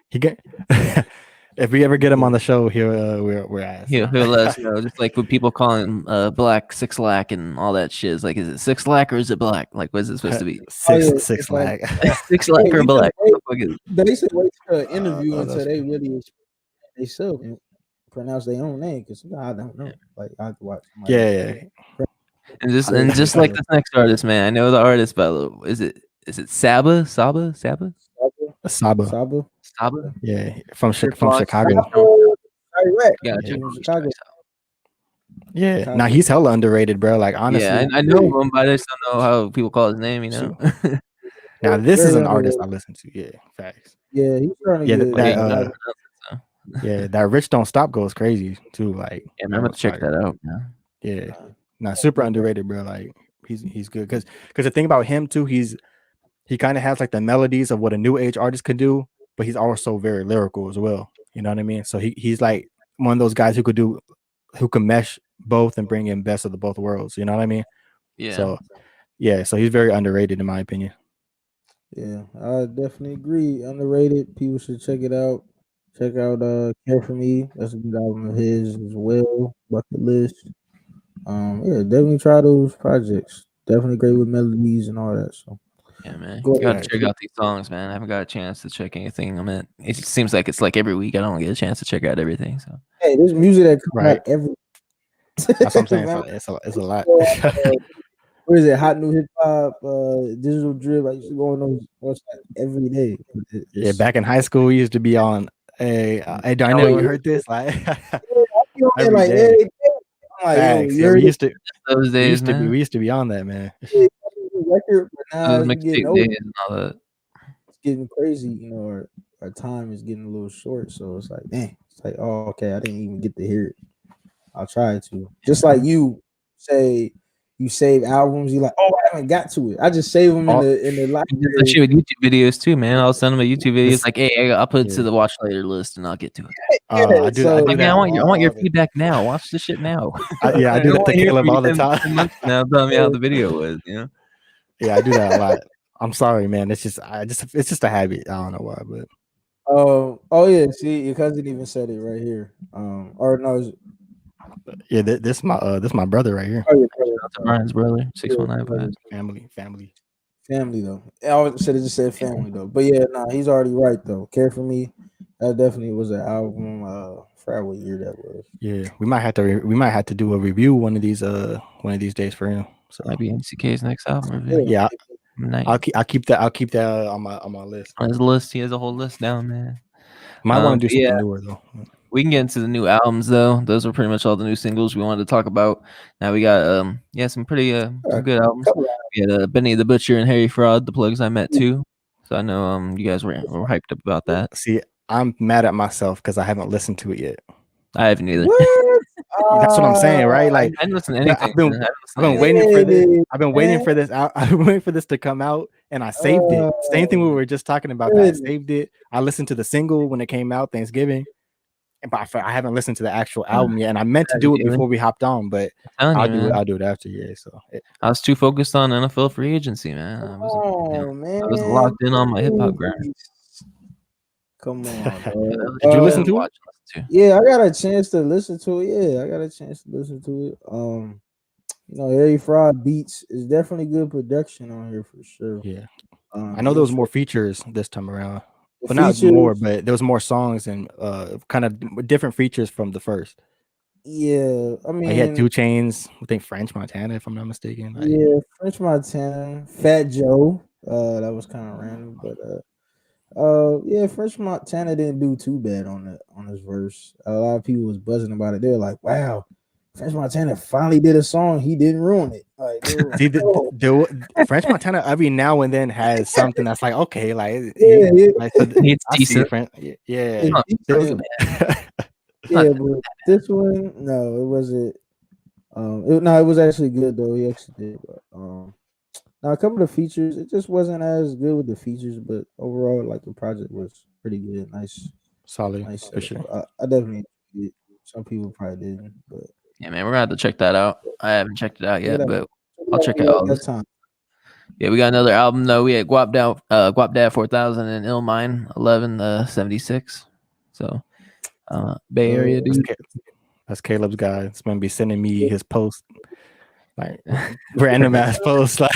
He get if we ever get him on the show, we're asked. He'll let us know. Just like when people call him Black Six Lack and all that shit. It's like, is it Six Lack or is it Black? Like, what is it supposed to be? Six Lack. Six Lack or Black? They should wait for an interview until they really they should and pronounce their own name because I don't know. Like I have to watch. Yeah. And just like this next artist, man. I know the artist, but is it Saba? Saba? Yeah, from Chicago. Yeah, Chicago. Yeah, now he's hella underrated, bro. Like honestly, yeah, I know him, but I just don't know how people call his name. You know. Now this is an artist I listen to. Yeah, facts. Yeah, he's trying to get that Rich Don't Stop goes crazy too. Like, yeah, I'm gonna check that out. Yeah, not super underrated, bro. Like he's good because the thing about him too, he kind of has like the melodies of what a new age artist could do, but he's also very lyrical as well. You know what I mean? So he's like one of those guys who can mesh both and bring in best of the both worlds. You know what I mean? Yeah. So so he's very underrated in my opinion. Yeah, I definitely agree. Underrated. People should check it out. Check out Care for Me. That's a good album of his as well. Bucket List. Yeah, definitely try those projects. Definitely great with melodies and all that. So yeah, man. You gotta check out these songs, man. I haven't got a chance to check anything. I mean, it seems like it's like every week I don't get a chance to check out everything. So hey, there's music that comes out every. That's what I'm saying. It's a lot. What is it? Hot new hip hop, digital drip. I used to go on those websites every day. Yeah, back in high school, we used to be on. Hey, do I know you heard this? Like, every day. Facts. Yeah, we used to. Those days, we used to be on that, man. Record, but now it's getting old. And all that. It's getting crazy, you know. Our time is getting a little short, so it's like, dang. It's like, oh, okay, I didn't even get to hear it. I'll try to. Just like you say. You save albums, you're like, oh, I haven't got to it. I just save them in the library. That shit with YouTube videos too, man. I'll send them a YouTube video. It's like, hey, I'll put it to the watch later list and I'll get to it. I do that. I want your feedback now. Watch the shit now. I do that to Killah all the time. Now tell me how the video was, you know? Yeah, I do that a lot. I'm sorry, man. It's just a habit. I don't know why, but oh yeah, see, your cousin even said it right here. Or no, yeah, this my brother right here. Oh, yeah, Brian's brother, 619 family though. I should have just said family though. But yeah, he's already right though. Care for Me, that definitely was an album. I forgot what year that was. Yeah, we might have to do a review one of these days for him. So might be MCK's next album review. Yeah, I'll keep that on my list. On his list, he has a whole list down there. Might want to do something newer though. We can get into the new albums though. Those were pretty much all the new singles we wanted to talk about. Now we got some pretty some good albums. We had Benny the Butcher and Harry Fraud, the plugs I met too. So I know you guys were hyped up about that. See, I'm mad at myself because I haven't listened to it yet. I haven't either. That's what I'm saying, right? Like I didn't listen to anything. I've been waiting for this. I've been waiting for this out. I've been waiting for this to come out, and I saved it. Same thing we were just talking about. I saved it. I listened to the single when it came out Thanksgiving, but I haven't listened to the actual album yet. And I meant to do it before we hopped on, but I'll do it after. Yeah. So I was too focused on NFL free agency, man. I was locked in on my hip hop grind. Come on, did you listen to it? Yeah, I got a chance to listen to it. Harry Fraud beats is definitely good production on here for sure. Yeah, I know there was more features this time around, but not more. But there was more songs and kind of different features from the first. Yeah, I mean, he had 2 Chainz. I think French Montana, if I'm not mistaken. Yeah, French Montana, Fat Joe. That was kind of random, but yeah, French Montana didn't do too bad on this verse. A lot of people was buzzing about it. They're like, "Wow, French Montana finally did a song. He didn't ruin it." Like, see, French Montana every now and then has something that's like, okay, like it's decent. Yeah, but this one, no, it wasn't. It was actually good though. He actually did. But, Now a couple of features, it just wasn't as good with the features, but overall, like the project was pretty good, nice, Solid nice. for sure. I definitely enjoyed it. Some people probably didn't, but Yeah, man, we're gonna have to check that out. I haven't checked it out check it yet, out. but Check it I'll out check when it you out. have time. Yeah, we got another album though. We had Guapdad 4000 and Illmind 1176. So Bay Area dude. That's Caleb's guy. It's gonna be sending me his post, like random ass posts. Like,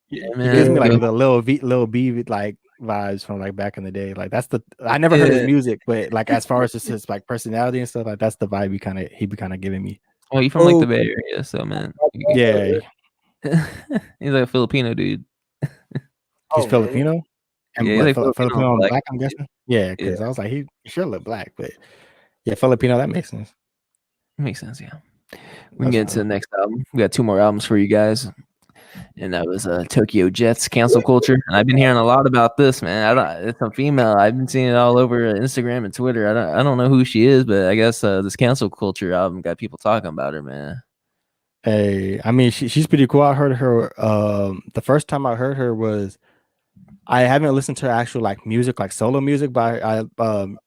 Yeah, he man. gives me like the Lil B like vibes from like back in the day. Like that's I never heard his music, but like as far as just his like personality and stuff, like that's the vibe he be kind of giving me. Oh, you from like the Bay Area, so man. Yeah, he's like a Filipino dude. he's Filipino. And Yeah, he's like Filipino black. black, I'm guessing. Yeah, because I was like, he sure look black, but yeah, Filipino, that makes sense. Makes sense, yeah. We can get into the next album. We got 2 more albums for you guys. And that was Tokyo Jetz, Cancel Culture. And I've been hearing a lot about this, man. It's a female. I've been seeing it all over Instagram and Twitter. I don't know who she is, but I guess this Cancel Culture album got people talking about her, man. Hey, I mean, she's pretty cool. I heard her. The first time I heard her was, I haven't listened to her actual like music, like solo music, but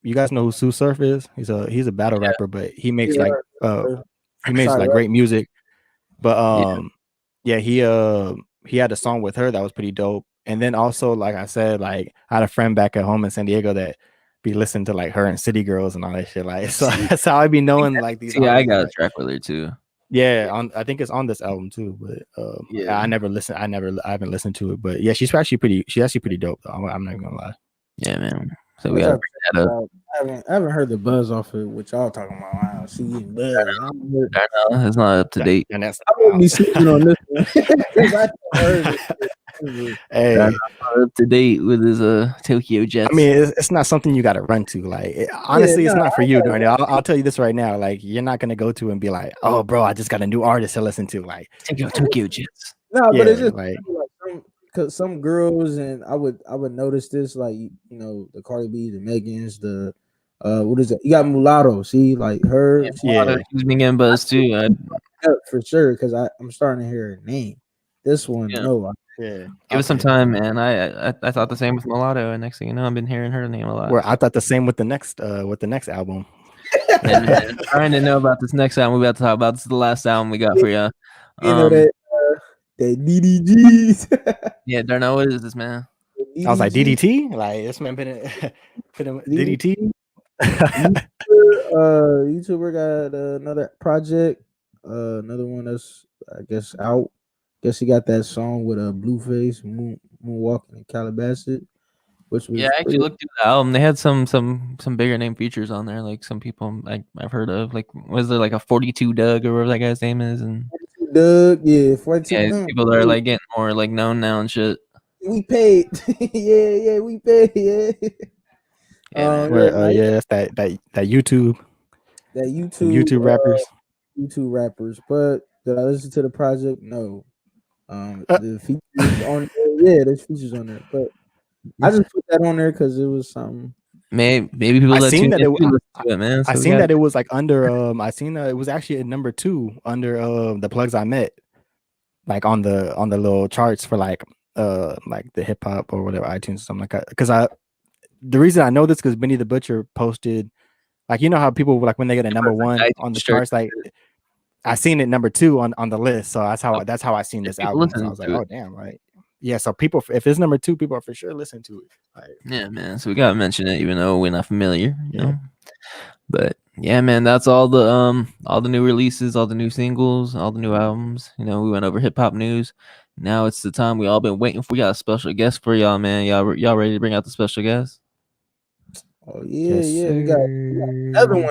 you guys know who Sue Surf is? He's a battle rapper, but he makes like great music. But yeah, he had a song with her that was pretty dope. And then also, like I said, like I had a friend back at home in San Diego that be listening to like her and City Girls and all that shit. Like, so that's how I be knowing like these. Yeah, I got a track with her too. Yeah, I think it's on this album too, but yeah, I haven't listened to it, but yeah, she's actually pretty dope though. I'm not gonna lie. Yeah, man. So we gotta bring that up. I haven't heard the buzz off of what y'all talking about. Wow, she getting buzz. I know it's not up to date. And that's I won't be sleeping on this one. I heard it. Hey, not up to date with his Tokyo Jetz. I mean, it's not something you got to run to. Like, honestly, it's not for you, Darnell. I'll tell you this right now. Like, you're not gonna go to and be like, "Oh, bro, I just got a new artist to listen to." Like, Tokyo Jetz. No, but it's just like because some girls, and I would notice this, like the Cardi B, the Megans, the what is it? You got Mulatto. See, like her. She's been getting buzz too. For sure, because I'm starting to hear her name. This one, no. Give it some time, man. I thought the same with Mulatto, and next thing you know, I've been hearing her name a lot. Well, I thought the same with the next album. And trying to know about this next album we about to talk about. This is the last album we got for you. You know that DDGs. Yeah, Darnell, what is this, man? I was like DDT, like this man been DDT. YouTuber got another project, another one that's I guess out. Guess he got that song with a Blueface, Moonwalking in Calabasas, which was I actually looked through the album. They had some bigger name features on there, like some people I've heard of. Like, was there like a 42 Doug or whatever that guy's name is? And 42 Doug, yeah, 42 Doug. People that are like getting more like known now and shit. We paid, we paid, That's that YouTube, YouTube rappers, But did I listen to the project? No. The features on there, there's features on there, but I just put that on there because it was something. Maybe people I seen that man. I seen that it was like under I seen that it was actually at number 2 under the plugs I met, like on the little charts for like the hip hop or whatever iTunes or something like that. Because the reason I know this because Benny the Butcher posted, like, you know how people like when they get a number 1 on the charts, like I seen it number 2 on the list, so that's how I seen this album. So I was like, oh damn, right? Yeah, so people, if it's number 2, people are for sure listening to it. Like, yeah, man. So we gotta mention it, even though we're not familiar, you know. But yeah, man, that's all the new releases, all the new singles, all the new albums. You know, we went over hip hop news. Now it's the time we all been waiting for. We got a special guest for y'all, man. Y'all ready to bring out the special guest? Oh yeah, we got another one.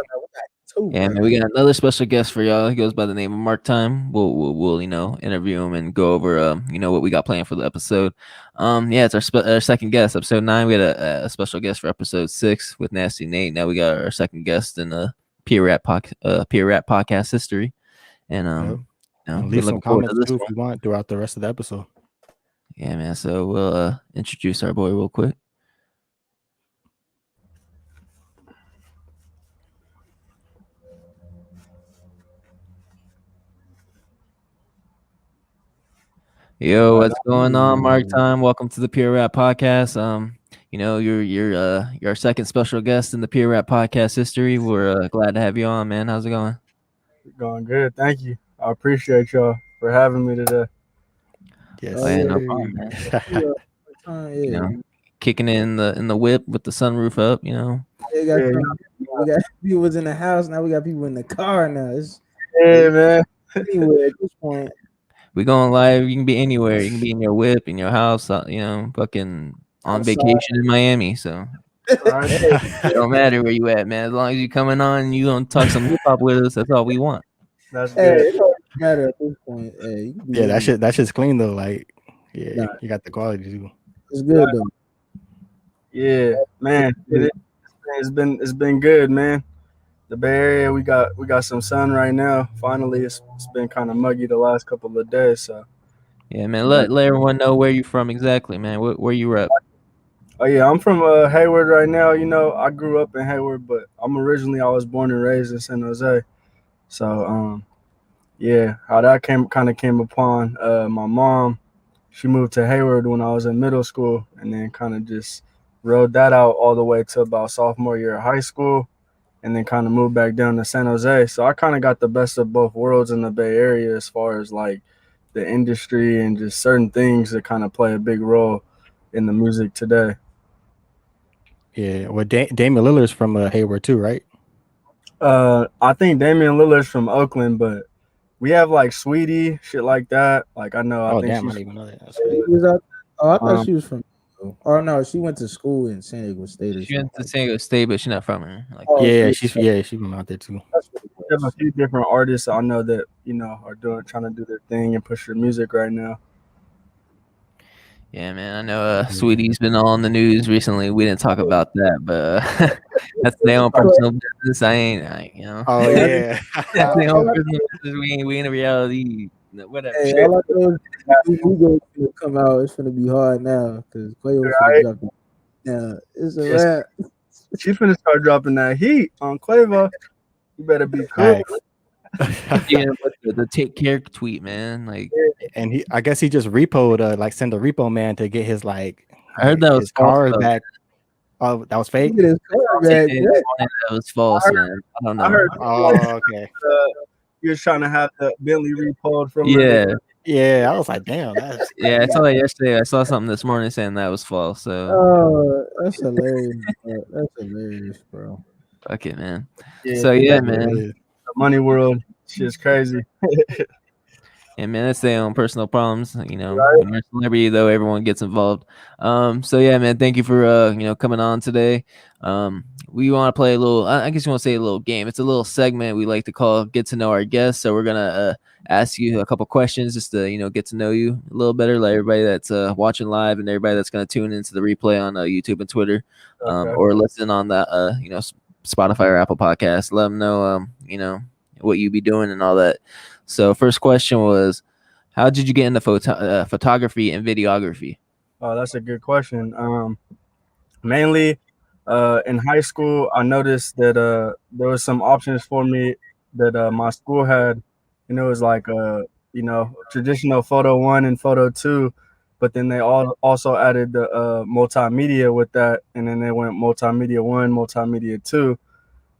Yeah, man, we got another special guest for y'all. He goes by the name of Marctime. We'll interview him and go over what we got planned for the episode. It's our second guest, episode 9. We had a special guest for episode 6 with Nasty Nate. Now we got our second guest in the Peer Rap podcast history. And leave some comments too if you want throughout the rest of the episode. Yeah, man. So we'll introduce our boy real quick. Yo, what's going on, Marctime? Welcome to the Pure Rap Podcast. You're our second special guest in the Pure Rap Podcast history. We're glad to have you on, man. How's it going? Going good, thank you. I appreciate y'all for having me today. Yes, no problem, man. Kicking it in the whip with the sunroof up. We got people was in the house. Now we got people in the car. Now man. Anywhere at this point. We going live. You can be anywhere. You can be in your whip, in your house. Fucking on vacation in Miami. So it don't matter where you at, man. As long as you coming on, and you gonna talk some hip hop with us. That's all we want. That's good. It don't matter at this point. Yeah, that shit's clean though. Like, yeah, you got the quality too. It's good though. Yeah, man. It's been good, man. The Bay Area, we got some sun right now. Finally, it's been kind of muggy the last couple of days. So yeah, man. Let everyone know where you from exactly, man. Where you at? Oh yeah, I'm from Hayward right now. I grew up in Hayward, but I was born and raised in San Jose. So yeah, how that came upon my mom. She moved to Hayward when I was in middle school, and then kind of just rode that out all the way to about sophomore year of high school, and then kind of moved back down to San Jose. So I kind of got the best of both worlds in the Bay Area as far as like the industry and just certain things that kind of play a big role in the music today. Yeah, well, Damian Lillard's from Hayward too, right? I think Damian Lillard's from Oakland, but we have like Sweetie, shit like that. Like I know. I didn't even know that. I thought she was from. Oh no, she went to school in San Diego State. She went to San Diego State, but she's not from here. She's from out there too. We have a few different artists I know that are trying to do their thing and push their music right now. Yeah, man. I know Sweetie's been all in the news recently. We didn't talk about that, but that's their own personal business. Oh yeah, that's their own personal business. We in reality. Whatever. Hey, all I know is gonna come out. It's gonna be hard now because Quavo's gonna drop it. Yeah, it's a wrap. She's gonna start dropping that heat on Quavo. You better be cool. Yeah, but the take care tweet, man. Like, and I guess he just repoed, send a repo man to get his I heard that was car back. Oh, that was fake. That was false, man. I don't know. I heard, okay. He was trying to have the Bentley repoed from Yeah, I was like, damn. I saw that yesterday. I saw something this morning saying that was false. So that's hilarious. That's hilarious, bro. Fuck it, man. Yeah, so yeah, man. The money world, shit's crazy. Yeah, man, that's their own personal problems. When you're a celebrity, though, everyone gets involved. So yeah, man, thank you for coming on today. We want to play a little. I guess you want to say a little game. It's a little segment we like to call "Get to Know Our Guests." So we're gonna ask you a couple questions just to get to know you a little better. Like everybody that's watching live and everybody that's gonna tune into the replay on YouTube and Twitter, or listen on that Spotify or Apple Podcast. Let them know what you be doing and all that. So first question was, how did you get into photography and videography? Oh, that's a good question. Mainly in high school, I noticed that there was some options for me that my school had, and it was like traditional photo 1 and photo 2, but then they also added the multimedia with that, and then they went multimedia 1, multimedia 2.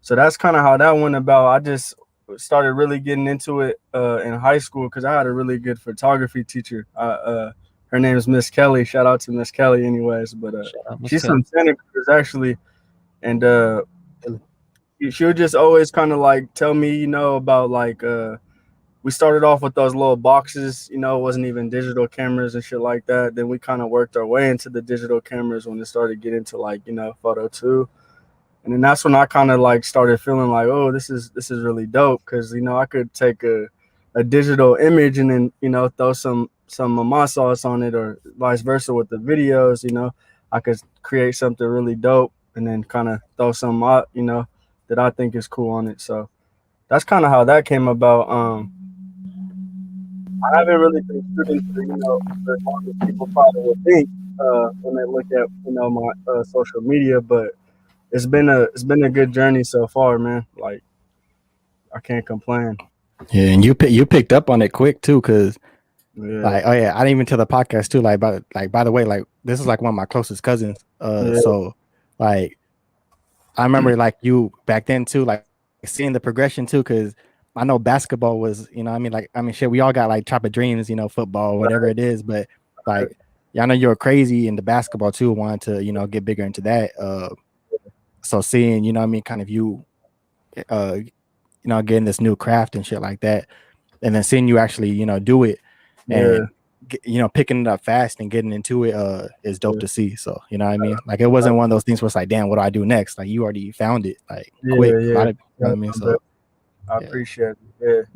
So that's kind of how that went about. I just started really getting into it in high school because I had a really good photography teacher. Her name is Miss Kelly. Shout out to Miss Kelly anyways. But she's from Santa Cruz actually. And she would just always kind of like tell me, about like we started off with those little boxes, it wasn't even digital cameras and shit like that. Then we kind of worked our way into the digital cameras when it started getting to like, photo 2. And then that's when I kind of like started feeling like, oh, this is really dope because I could take a digital image and then throw some of my sauce on it, or vice versa with the videos. I could create something really dope and then kind of throw some out that I think is cool on it. So that's kind of how that came about. I haven't really considered the people probably would think when they look at my social media, but it's been a good journey so far, man. Like, I can't complain. Yeah, and you picked up on it quick too, because Like, oh yeah, I didn't even tell the podcast too. Like, by the way, like this is like one of my closest cousins. So like, I remember like you back then too, like seeing the progression too, because I know basketball was, you know, shit, we all got like type of dreams, you know, football, whatever it is, but like, yeah, I know you're crazy into basketball too, wanting to, you know, get bigger into that. So seeing, you know, kind of you, you know, getting this new craft and shit like that, and then seeing you actually, you know, do it and you know, picking it up fast and getting into it is dope to see. So, you know what I mean? Like, it wasn't one of those things where it's like, damn, what do I do next? Like, you already found it, like, quick. You know what I mean? So I appreciate it.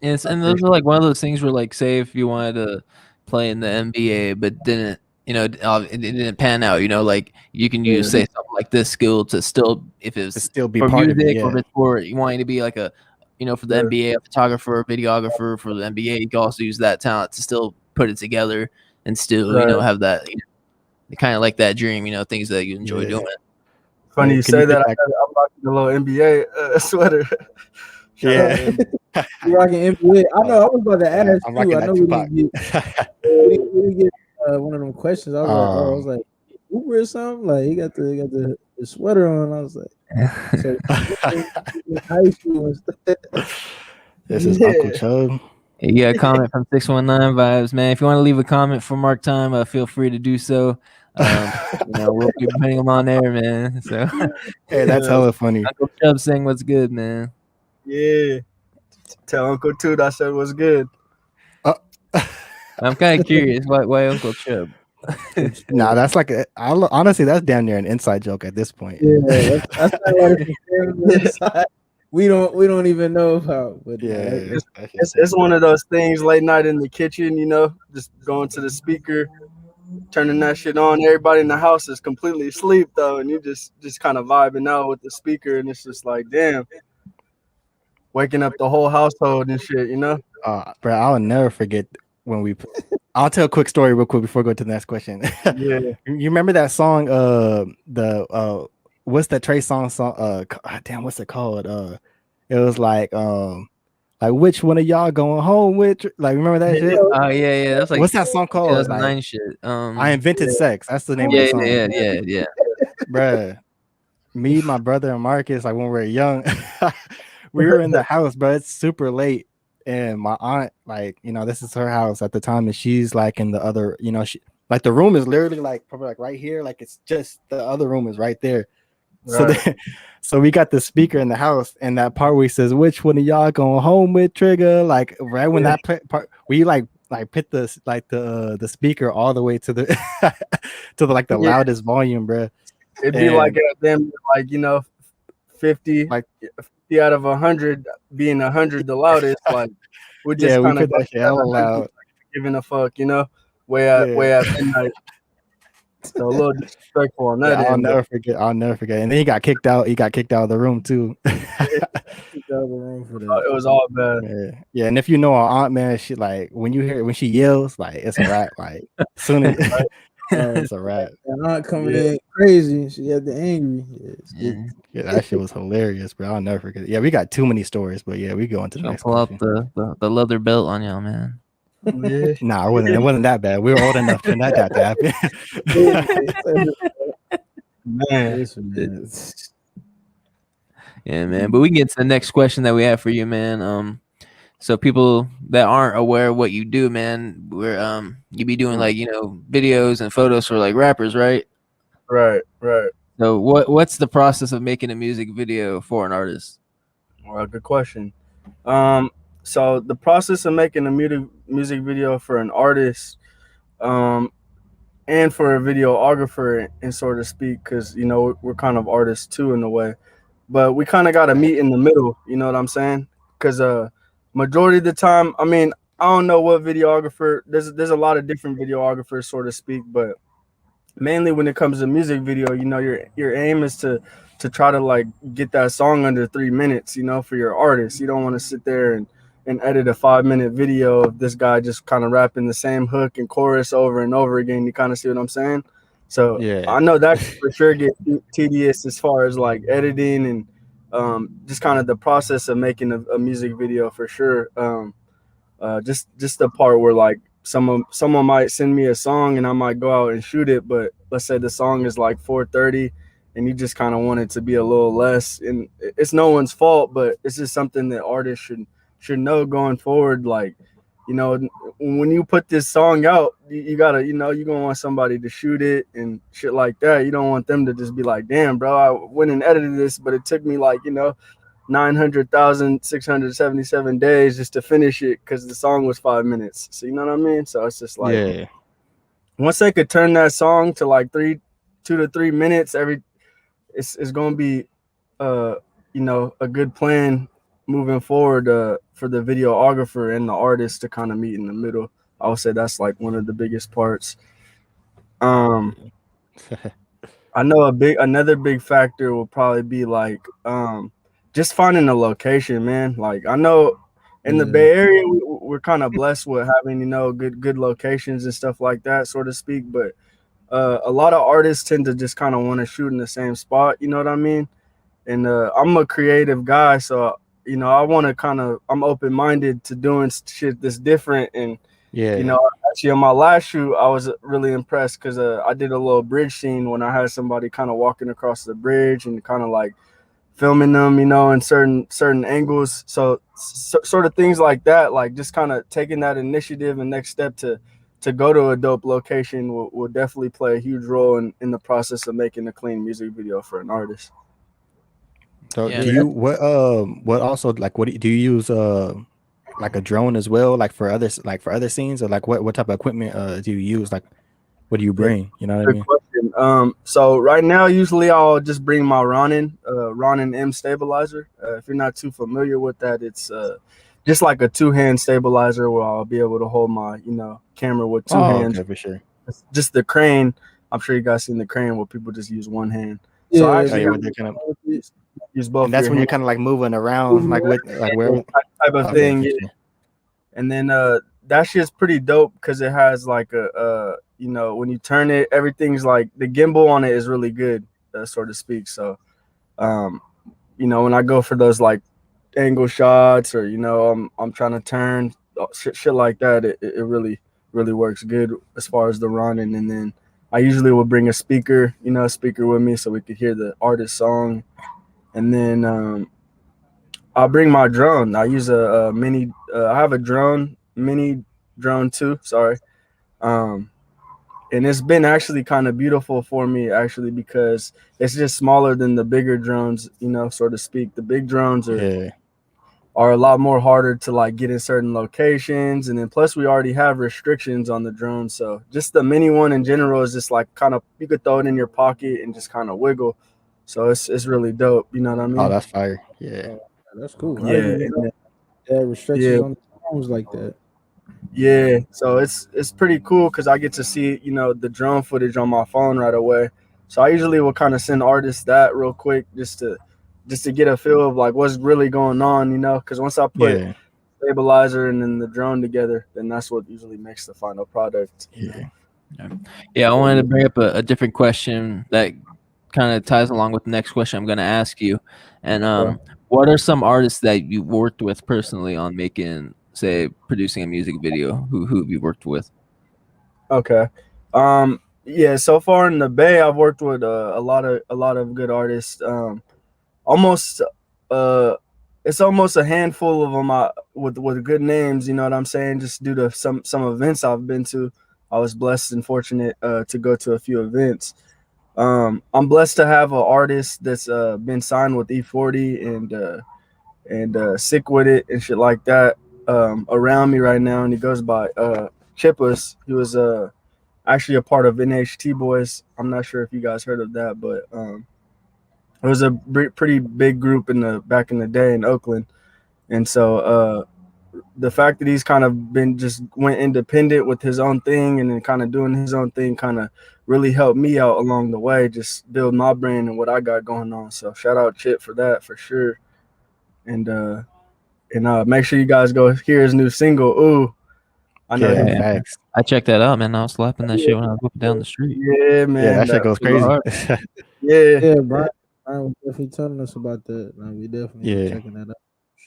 Yes, and those are like one of those things where, like, say if you wanted to play in the NBA but didn't, you know, it didn't pan out, you know, like you can use say something like this skill to still, if it's still be for part music of it, or if it's for you wanting to be like a, you know, for the NBA, a photographer, videographer for the NBA, you can also use that talent to still put it together and still, you know, have that, you know, kind of like that dream, you know, things that you enjoy doing. Funny you say that. I'm rocking a little NBA sweater. You rocking NBA? I know. I was about to ask I'm too. I know we didn't get one of them questions. I was like, Uber or something. Like he got the sweater on. I was like, so high school and stuff. This is Uncle Chub. You got a comment from 619 Vibes, man. If you want to leave a comment for Marctime, feel free to do so. You know, we'll be putting them on there, man. So, hey, that's hella funny. Uncle Chub saying what's good, man. Yeah, tell Uncle Toot I said what's good. I'm kind of curious why Uncle Chub. Nah, that's like honestly, that's damn near an inside joke at this point. Yeah, that's like we don't even know about. But it's one of those things. Late night in the kitchen, you know, just going to the speaker, turning that shit on. Everybody in the house is completely asleep though, and you just kind of vibing out with the speaker, and it's just like, damn, waking up the whole household and shit, you know. Bro, I'll never forget when I'll tell a quick story real quick before we go to the next question. Yeah. You remember that song, what's that Trey song? Damn, what's it called? It was like which one of y'all going home with? Like, remember that shit? Oh yeah. That's like, what's that song called? 2009 shit. I Invented Sex. That's the name of the song. Yeah. Bruh, me, my brother, and Marcus, like when we were young, we were in the house, bro. It's super late. And my aunt, like, you know, this is her house at the time, and she's like in the other, you know, she like the room is literally like probably like right here, like it's just the other room is right there. Right. So we got the speaker in the house, and that part where he says, "Which one of y'all going home with?" Trigger, like right when that part, we like put the speaker all the way to the to the like the loudest volume, bro. It'd be like them, like, you know, 50 out of 100 being 100 the loudest. Like we just kind of that shit hella loud, giving a fuck, you know, way at midnight. So a little disrespectful on that. I'll never forget. And then he got kicked out. He got kicked out of the room too. It was all bad. Yeah. And if you know our aunt, man, she like when she yells, like it's a wrap. Like soon as it's a wrap. And aunt coming in crazy. She had the angry. Yeah, that shit was hilarious, bro. I'll never forget it. Yeah, we got too many stories, but yeah, we go into the next. Pull out the leather belt on y'all, man. Nah, it wasn't that bad. We were old enough for that to happen. Man. Yeah, man. But we can get to the next question that we have for you, man. So people that aren't aware of what you do, man, where you be doing like, you know, videos and photos for like rappers, right? Right. So what's the process of making a music video for an artist? Well, good question. So the process of making a music video for an artist, and for a videographer, and so to speak, because, you know, we're kind of artists too in a way, but we kind of got to meet in the middle. You know what I'm saying? Because majority of the time, I mean, I don't know what videographer. There's a lot of different videographers, so to speak, but mainly when it comes to music video, you know, your aim is to try to like get that song under 3 minutes. You know, for your artist, you don't want to sit there and edit a 5-minute video of this guy just kind of rapping the same hook and chorus over and over again. You kind of see what I'm saying? So yeah, I know that for sure get tedious as far as like editing and just kind of the process of making a music video for sure. Just the part where like someone might send me a song and I might go out and shoot it, but let's say the song is like 4:30 and you just kind of want it to be a little less, and it's no one's fault, but it's just something that artists should know going forward. Like, you know, when you put this song out, you gotta, you know, you're gonna want somebody to shoot it and shit like that. You don't want them to just be like, damn, bro, I went and edited this, but it took me like, you know, 900,677 days just to finish it because the song was 5 minutes. So you know what I mean? So it's just like, once they could turn that song to like 2 to 3 minutes, it's gonna be you know, a good plan moving forward for the videographer and the artist to kind of meet in the middle. I would say that's like one of the biggest parts. I know another big factor will probably be like just finding a location, man. Like, I know in the Bay Area we're kind of blessed with having, you know, good locations and stuff like that, so to speak, but a lot of artists tend to just kind of want to shoot in the same spot, you know what I mean? And I'm a creative guy, so, you know, I want to I'm open-minded to doing shit that's different. And you know, actually on my last shoot, I was really impressed because I did a little bridge scene when I had somebody kind of walking across the bridge and kind of like filming them, you know, in certain angles. So sort of things like that, like just kind of taking that initiative and next step to go to a dope location will definitely play a huge role in the process of making a clean music video for an artist. So do you what also, like, what do you use like a drone as well, like for other scenes, or like what type of equipment do you use? Like, what do you bring? You know what I mean? Question. So right now, usually I'll just bring my Ronin M stabilizer. If you're not too familiar with that, it's just like a 2-hand stabilizer where I'll be able to hold my, you know, camera with 2 hands. Okay, for sure. Just the crane. I'm sure you guys seen the crane where people just use 1 hand. Yeah, so I actually use both. And that's when you're kind of like moving around, like with like where type of thing. Yeah. And then that shit's pretty dope because it has like a you know, when you turn it, everything's like the gimbal on it is really good, so to speak. So you know, when I go for those like angle shots, or, you know, I'm trying to turn shit like that, it really works good as far as the running. And then I usually will bring a speaker with me so we could hear the artist's song. And then I'll bring my drone. I use a mini. I have a mini drone too. Sorry, and it's been actually kind of beautiful for me, actually, because it's just smaller than the bigger drones, you know, so to speak. The big drones are a lot more harder to like get in certain locations, and then plus we already have restrictions on the drone. So just the mini one in general is just like kind of, you could throw it in your pocket and just kind of wiggle. So it's really dope. You know what I mean? Oh, that's fire. Yeah. That's cool. Yeah. Restrictions on the phones like that. Yeah. So it's pretty cool because I get to see, you know, the drone footage on my phone right away. So I usually will kind of send artists that real quick just to get a feel of like what's really going on, you know, because once I put stabilizer and then the drone together, then that's what usually makes the final product. Yeah. I wanted to bring up a different question that kind of ties along with the next question I'm going to ask you. And what are some artists that you worked with personally on making, say, producing a music video? Who have you worked with? Okay. Yeah, so far in the Bay, I've worked with a lot of good artists. It's almost a handful of them with good names, you know what I'm saying, just due to some events I've been to. I was blessed and fortunate to go to a few events. I'm blessed to have an artist that's been signed with E40 and Sick With It and shit like that around me right now, and he goes by Chippas. He was actually a part of NHT Boys. I'm not sure if you guys heard of that, but it was a pretty big group back in the day in Oakland. And so the fact that he's kind of went independent with his own thing and then kind of doing his own thing kind of really helped me out along the way, just build my brand and what I got going on. So shout out Chip for that, for sure. And make sure you guys go hear his new single, Ooh. I know facts. I checked that out, man. I was slapping that shit when I was whipping down the street. Yeah, man. Yeah, that shit goes crazy. Yeah, Brian was definitely telling us about that. We definitely checking that out.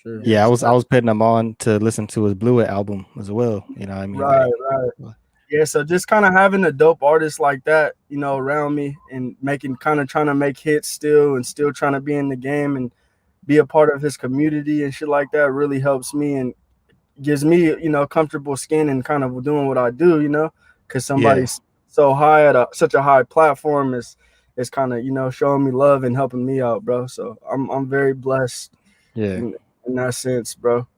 Sure. Yeah, I was putting him on to listen to his Blue It album as well. You know what I mean? Right, right. Yeah, so just kind of having a dope artist like that, you know, around me and making kind of trying to make hits still and still trying to be in the game and be a part of his community and shit like that really helps me and gives me, you know, comfortable skin and kind of doing what I do, you know, because somebody's so high at such a high platform is kind of, you know, showing me love and helping me out, bro. So I'm very blessed. Yeah. In that sense, bro.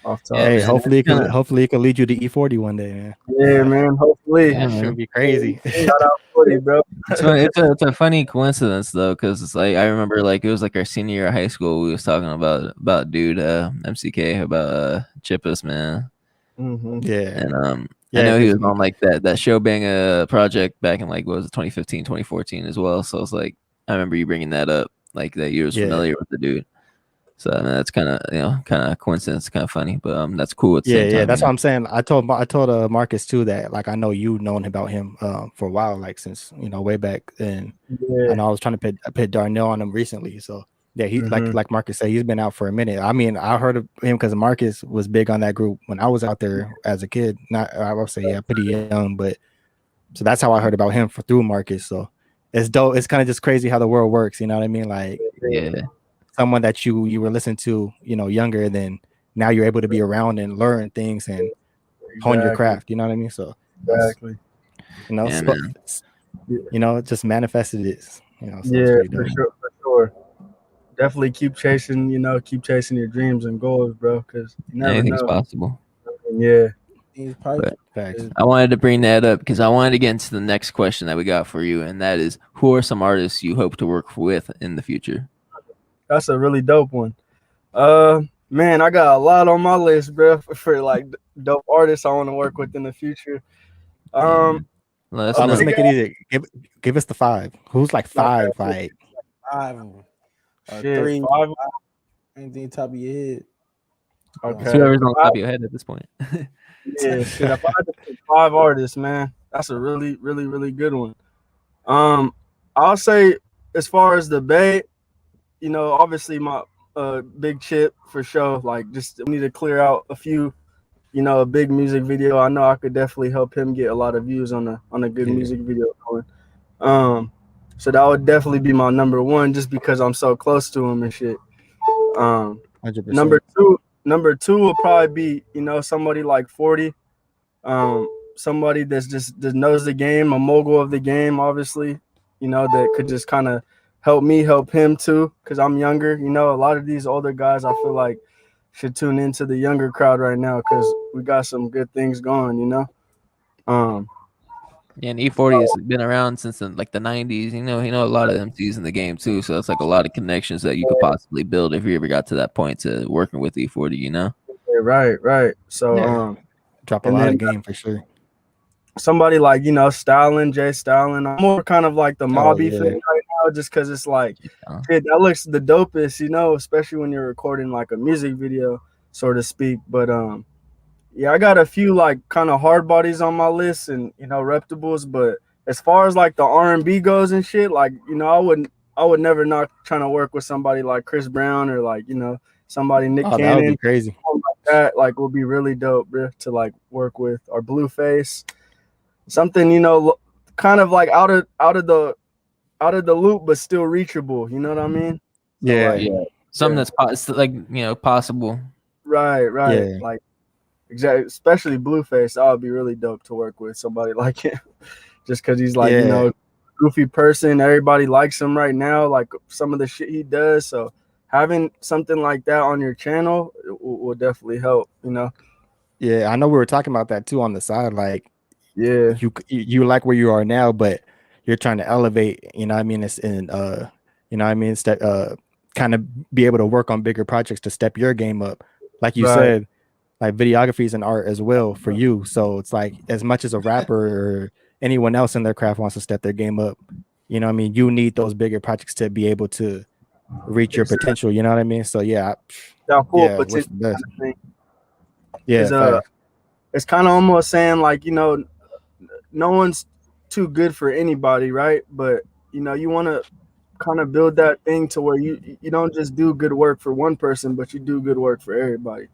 Off top. Hey, hopefully it can lead you to E40 one day, man. Yeah, man. Hopefully. That should be crazy. Shout out 40, bro. It's a funny coincidence though, because it's like I remember like it was like our senior year of high school. We was talking about dude MCK about Chippus, man. Mm-hmm. Yeah. And I know he was on like that show bang project back in like what was it 2015, 2014 as well. So it's like I remember you bringing that up, like that you was familiar with the dude. So I mean, that's kind of coincidence, kind of funny, but that's cool. At the same time, that's what I'm saying. I told Marcus too that like I know you known about him for a while, like since you know way back then. I know I was trying to put Darnell on him recently, so yeah, he like Marcus said, he's been out for a minute. I mean, I heard of him because Marcus was big on that group when I was out there as a kid. Not I would say pretty young, but so that's how I heard about him through Marcus. So it's dope. It's kind of just crazy how the world works. You know what I mean? Like someone that you were listening to, you know, younger than now you're able to be around and learn things and hone your craft. You know what I mean? So exactly, you know, you know, it just manifested it. You know, so for sure. Definitely keep chasing your dreams and goals, bro. Because you never anything's know. possible. Yeah. But I wanted to bring that up because I wanted to get into the next question that we got for you, and that is, who are some artists you hope to work with in the future? That's a really dope one. Man, I got a lot on my list, bro, for like dope artists I want to work with in the future. Let's make it easy. Give us the 5. Who's like 5? Like 5. Shit, 3. 5. Anything top of your head. Okay. It's whoever's on top of your head at this point. Yeah, shit. If I had to pick 5 artists, man, that's a really, really, really good one. I'll say as far as the Bay, you know, obviously my Big Chip for sure. Like, just need to clear out a few, you know, a big music video. I know I could definitely help him get a lot of views on a good music video going. So that would definitely be my number 1, just because I'm so close to him and shit. 100%. Number two will probably be, you know, somebody like 40. Somebody that knows the game, a mogul of the game, obviously, you know, that could just kind of help me help him too, because I'm younger. You know, a lot of these older guys I feel like should tune into the younger crowd right now, because we got some good things going, you know. Yeah, and E40 has been around since the 90s. You know a lot of MCs in the game too, so it's like a lot of connections that you could possibly build if you ever got to that point to working with E40. You know. Yeah, right. So drop a lot of game for sure. Somebody like, you know, Jay Styling. I'm more kind of like the mobby thing right now, just because it's like, shit, that looks the dopest, you know, especially when you're recording like a music video, so to speak. But yeah, I got a few like kind of hard bodies on my list and, you know, reputables. But as far as like the R&B goes and shit, like, you know, I would never not trying to work with somebody like Chris Brown or like, you know, somebody Nick Cannon. That would be crazy. Like that like would be really dope, bro, to like work with. Or Blueface. Something, you know, kind of like out of the loop, but still reachable. You know what I mean? Yeah, something that's like, you know, possible. Right. Yeah. Like exactly, especially Blueface. That would be really dope to work with somebody like him, just because he's like, you know, goofy person. Everybody likes him right now, like some of the shit he does. So having something like that on your channel will definitely help. You know? Yeah, I know we were talking about that too on the side, like. Yeah, you like where you are now, but you're trying to elevate, you know what I mean? It's in you know what I mean, kind of be able to work on bigger projects to step your game up. Like you said, like videography is an art as well for you. So it's like as much as a rapper or anyone else in their craft wants to step their game up, you know what I mean? You need those bigger projects to be able to reach your potential, you know what I mean? So what's the best? It's kind of almost saying like, you know, no one's too good for anybody, right? But, you know, you want to kind of build that thing to where you don't just do good work for one person, but you do good work for everybody.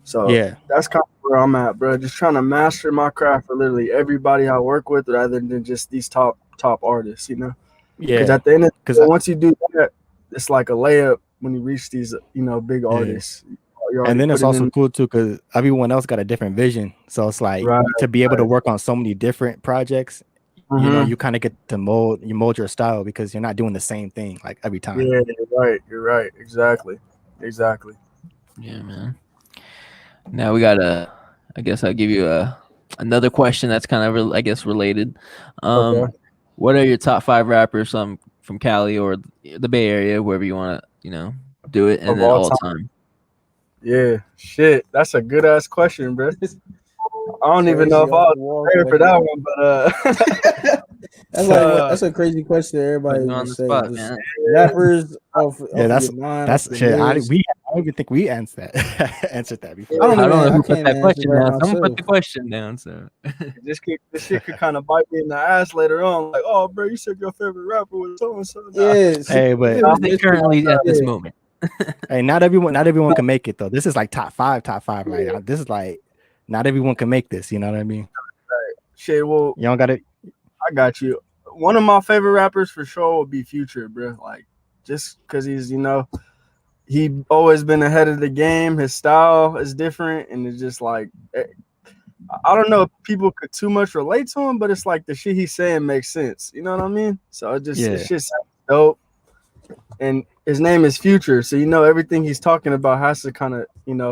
So Yeah. that's kind of where I'm at, bro. Just trying to master my craft for literally everybody I work with, rather than just these top artists, you know. Because Yeah. at the end of the Because day, once you do that, it's like a layup when you reach these, big artists. and then it's also cool too because everyone else got a different vision. So it's like to be able to work on so many different projects, you know, you kind of get to mold your style because you're not doing the same thing like every time. Yeah, you're right. Exactly. Yeah, man. Now we gotta. I guess I'll give you another question that's kind of related. Okay. What are your top 5 rappers from Cali or the Bay Area, wherever you want to do it, and Of then all all time? Yeah, shit. That's a good ass question, bro. I don't even know if I was prepared for that one, but that's a crazy question. Everybody on the just say spot, just man. rappers off that's your mind, that's off shit. your I list. don't even think we answered that before. I don't know who I put can't that answer question that down. Someone put myself. the question down. So this shit could kind of bite me in the ass later on. Like, oh, bro, you said your favorite rapper was so and so. Yeah, Hey, but currently at this moment. Hey, not everyone can make it though. This is like top five. Like this is like not everyone can make this. You know what I mean? Right. Shit, well, you don't got it. I got you. One of my favorite rappers for sure would be Future, bro. Like, just because he's, he always been ahead of the game. His style is different, and it's just like, I don't know if people could too much relate to him, but it's like the shit he's saying makes sense. You know what I mean? So it's just dope. And his name is Future, so everything he's talking about has to kind of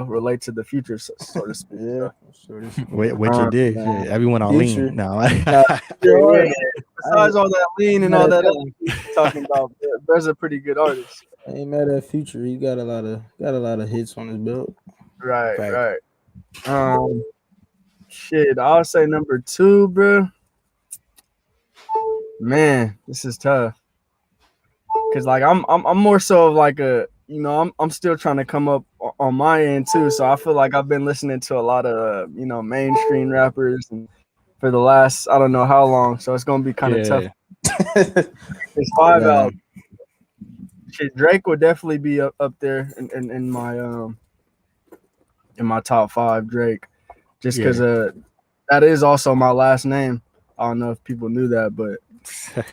relate to the future, so to speak. Yeah, which it did. Yeah, everyone on Future. lean now. Besides all that lean and all that other he's talking about, there's a pretty good artist. I ain't mad at Future. He got a lot of hits on his belt. Right. Shit, I'll say number 2, bro. Man, this is tough. Cause like I'm more so of like I'm still trying to come up on my end too. So I feel like I've been listening to a lot of mainstream rappers and for the last I don't know how long. So it's gonna be kind of tough. It's 5 out. Shit, Drake would definitely be up there in my top 5. Drake, just because that is also my last name. I don't know if people knew that, but. I'm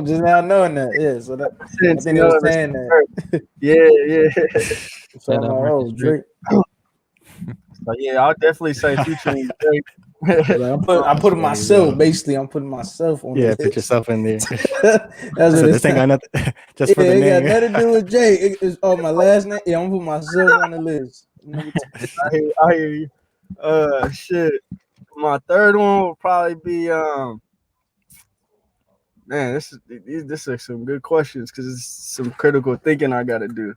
just now knowing that. Yeah, so that I think they were saying that. Yeah. So Drake. So yeah, I'll definitely say featuring Drake. I'm putting myself basically. I'm putting myself on. Yeah, put yourself in there. That's what this ain't got nothing. Just for the it name. got nothing to do with Jay. It's my last name. Yeah, I'm gonna put myself on the list. I hear you. Shit. My third one will probably be man, this is some good questions because it's some critical thinking I gotta do.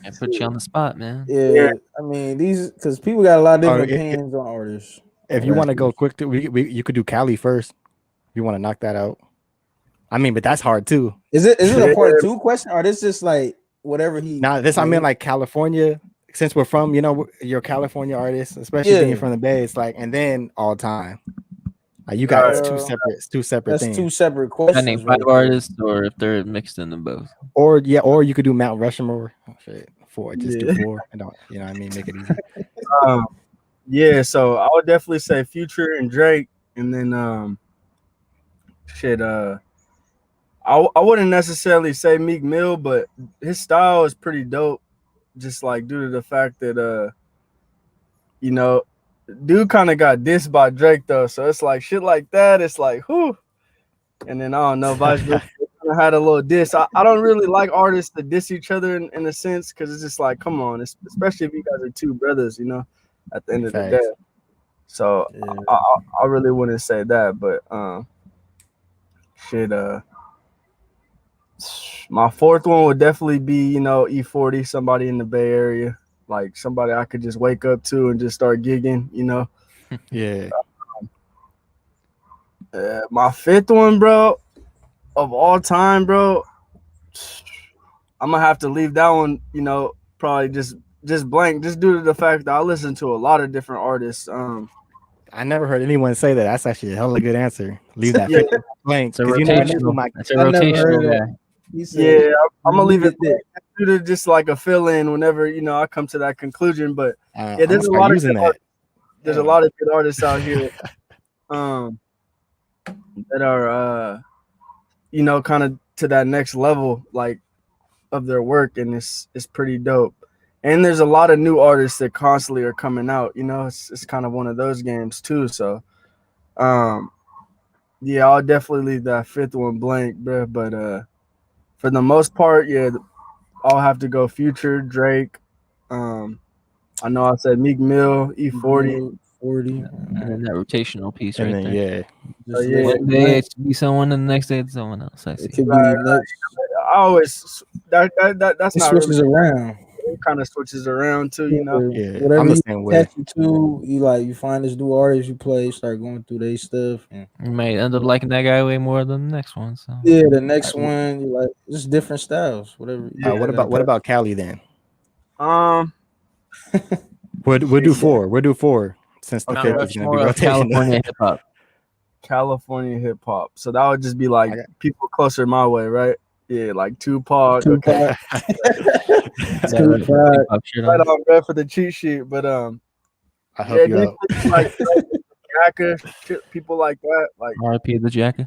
I put you on the spot, man. Yeah. I mean these because people got a lot of different opinions on artists. If you want to go quick, you could do Cali first. If you want to knock that out. I mean, but that's hard too. Is it a part 2 question or this just like whatever he? Nah, this I mean like California. Since we're from, you're a California artist, especially being from the Bay. It's like, and then all time, like you got two separate that's things. 2 separate questions. I name 5 artists, or if they're mixed in them both. Or you could do Mount Rushmore. Oh, shit, 4, just do 4. I don't, you know what I mean, make it easy. Yeah, so I would definitely say Future and Drake, and then I wouldn't necessarily say Meek Mill, but his style is pretty dope. Just like due to the fact that dude kind of got dissed by Drake though, so it's like shit like that. It's like whew. And then I don't know, vice versa had a little diss. I don't really like artists that diss each other in a sense because it's just like, come on, especially if you guys are 2 brothers, at the end of the day. So I really wouldn't say that, but my 4th one would definitely be, E40, somebody in the Bay Area, like somebody I could just wake up to and just start gigging, Yeah. My 5th one, bro, of all time, bro, I'm gonna have to leave that one, probably just blank, just due to the fact that I listen to a lot of different artists. I never heard anyone say that. That's actually a hella good answer. Leave that blank It's a because rotational. It's a rotational guy. Yeah, I'm gonna leave it due to just like a fill in whenever I come to that conclusion. But yeah, there's a lot of there's a lot of good artists out here that are kind of to that next level like of their work, and it's pretty dope. And there's a lot of new artists that constantly are coming out. It's kind of one of those games too. So yeah, I'll definitely leave that fifth one blank, bro. But for the most part, yeah, I'll have to go Future, Drake. I know I said Meek Mill, E40. 40. And that rotational piece and right then, there. Yeah. One day it's be someone, and the next day it's someone else. I see. It could be next. I always that's It not switches really around. It kind of switches around too, Yeah, whatever I'm the you same way. attach it to, you find this new artist, you play, start going through their stuff, and You might end up liking that guy way more than the next one. So yeah, the next one, you like just different styles, whatever. What about Cali then? Um, We'll do four. We'll do four since the fifth is gonna be rotation. California hip hop. California hip hop. So that would just be like people closer my way, right? Yeah, like Tupac. Okay. Tupac. Right on, bro, for the cheat sheet, but I help you out. Like Jacka, people like that, like RP the Jacka.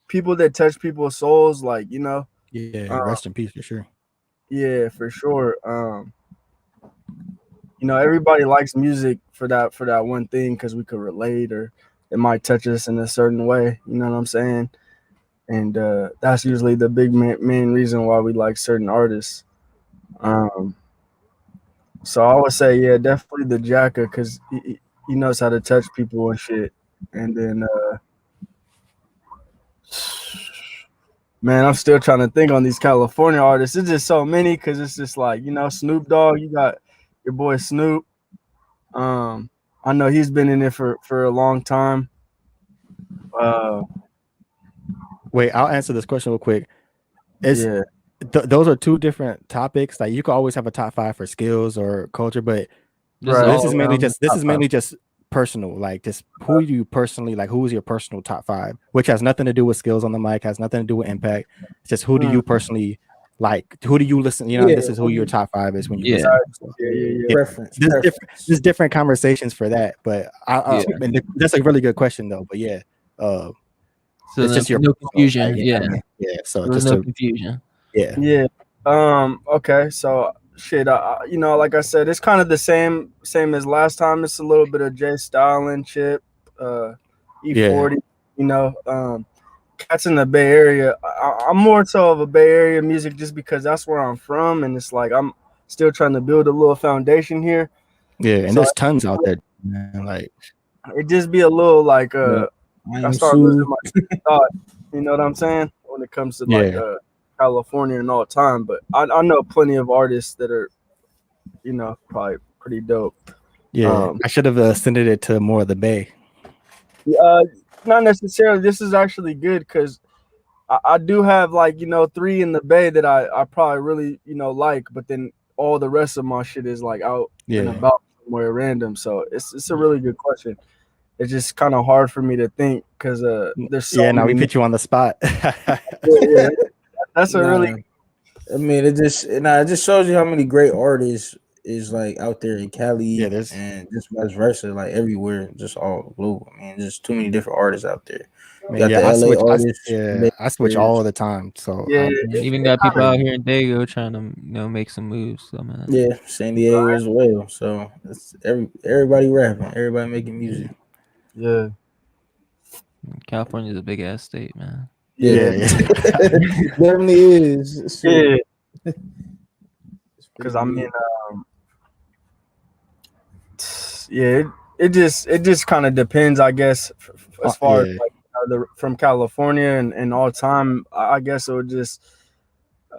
People that touch people's souls, like Yeah, rest in peace for sure. Yeah, for sure. Everybody likes music for that one thing because we could relate, or it might touch us in a certain way. You know what I'm saying? And that's usually the big main reason why we like certain artists. So I would say, yeah, definitely the Jacka, because he knows how to touch people and shit. And then, man, I'm still trying to think on these California artists. It's just so many because it's just like, Snoop Dogg, you got your boy Snoop. I know he's been in it for a long time. Wait, I'll answer this question real quick. Those are two different topics. Like you could always have a top 5 for skills or culture, but this is mainly just personal. Like just who you personally like. Who is your personal top 5? Which has nothing to do with skills on the mic. Has nothing to do with impact. It's just who do you personally like? Who do you listen? This is who your top 5 is when you listen. Preference. There's different conversations for that, but and that's a really good question though. But yeah, so it's just your confusion. So there's just no confusion. Yeah. Okay. So shit. Like I said, it's kind of the same as last time. It's a little bit of Jay Stalin, Chip, E40. Cats in the Bay Area. I'm more so of a Bay Area music just because that's where I'm from, and it's like I'm still trying to build a little foundation here. Yeah, and there's tons out there, man. Like it just be a little like I start losing my thought. You know what I'm saying? When it comes to like California and all time, but I know plenty of artists that are, probably pretty dope. Yeah, I should have sent it to more of the Bay. Not necessarily. This is actually good because I do have like 3 in the Bay that I probably really like, but then all the rest of my shit is like out and about somewhere random. So it's a really good question. It's just kind of hard for me to think because there's so now we put you on the spot. That's a really. I mean, it just shows you how many great artists is like out there in Cali, and just vice versa, like everywhere, just all global. I mean, just too many different artists out there. I switch all the time. So even got people out here in Dago trying to make some moves. So, man. Yeah, San Diego as well. So it's everybody rapping, everybody making music. Yeah, California's a big ass state, man. Yeah. Definitely is. Yeah, because I mean, it just kind of depends, I guess, as far as like from California and all time. I guess it would just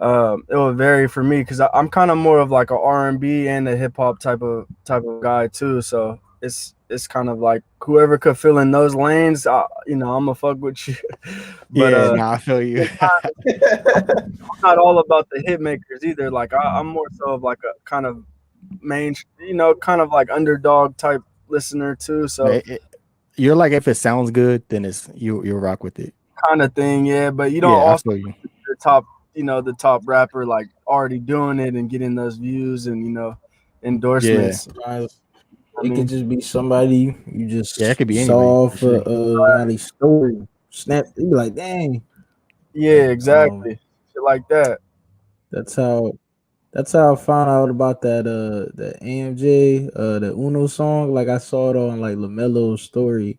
it would vary for me because I'm kind of more of like a R&B and a hip hop type of guy too. So it's kind of like whoever could fill in those lanes, I'm gonna fuck with you. But I feel you. I'm not all about the hit makers either. Like I'm more so of like a kind of kind of like underdog type listener too. So you're like, if it sounds good, then it's you'll rock with it. Kind of thing, yeah. But you don't also the top, the top rapper like already doing it and getting those views and endorsements. Yeah. It could just be somebody you just it could be saw for somebody's story. Snap, you be like, dang. Yeah, exactly. Shit like that. That's how I found out about that the AMJ the Uno song. Like I saw it on like LaMelo's story.